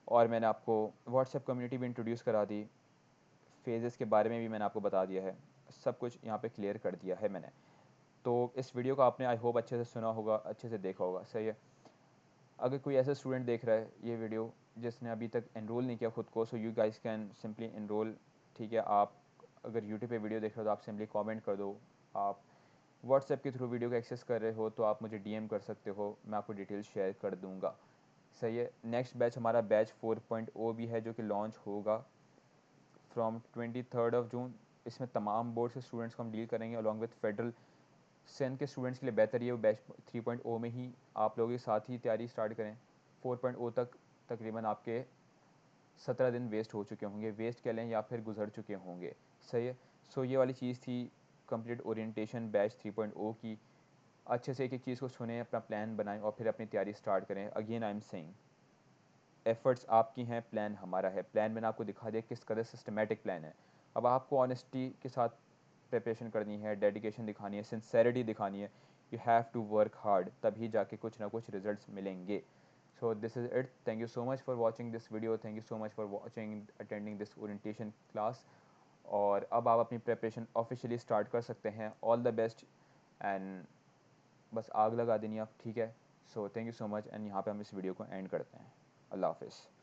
और मैंने आपको व्हाट्सएप कम्युनिटी भी इंट्रोड्यूस करा दी, फेजेस के बारे में भी मैंने आपको बता दिया है, सब कुछ यहाँ पे क्लियर कर दिया है मैंने। तो इस वीडियो को आपने आई होप अच्छे से सुना होगा, अच्छे से देखा होगा, सही है। अगर कोई ऐसा स्टूडेंट देख रहा है ये वीडियो जिसने अभी तक एनरोल नहीं किया खुद को, so you guys can simply enrol. ठीक है, आप अगर यूट्यूब पे वीडियो देख रहे हो तो आप सिंपली कमेंट कर दो। आप व्हाट्सएप के थ्रू वीडियो को एक्सेस कर रहे हो तो आप मुझे डीएम कर सकते हो, मैं आपको डिटेल्स शेयर कर दूँगा। सही है। नेक्स्ट बैच हमारा बैच 4.0 भी है जो कि लॉन्च होगा फ्रॉम 23 जून। इसमें तमाम बोर्ड के स्टूडेंट्स को हम डील करेंगे अलॉन्ग विद फेडरल। सेन के स्टूडेंट्स के लिए बेहतर ये बैच 3.0 में ही आप लोगों के साथ ही तैयारी स्टार्ट करें। 4.0 तक तकरीबन आपके 17 दिन वेस्ट हो चुके होंगे, वेस्ट कह लें या फिर गुजर चुके होंगे। सही है। सो ये वाली चीज़ थी कंप्लीट ओरिएंटेशन बैच 3.0 की। अच्छे से एक एक चीज़ को सुने, अपना प्लान बनाएं और फिर अपनी तैयारी स्टार्ट करें। Again I am saying, efforts आपकी हैं, प्लान हमारा है। प्लान मैंने आपको दिखा दिया किस कदर सिस्टमेटिक प्लान है। अब आपको ऑनेस्टी के साथ प्रिपरेशन करनी है, डेडिकेशन दिखानी है, सिंसेरिटी दिखानी है। You have to work hard, तभी जाके कुछ ना कुछ रिजल्ट्स मिलेंगे। So this is it, thank you so much for watching this video, thank you so much for watching attending this orientation class. और अब आप अपनी प्रिपरेशन ऑफिशियली स्टार्ट कर सकते हैं। ऑल द बेस्ट, एंड बस आग लगा देनी आप, ठीक है। So thank you so much, and यहाँ पे हम इस वीडियो को एंड करते हैं। अल्लाह हाफिज़।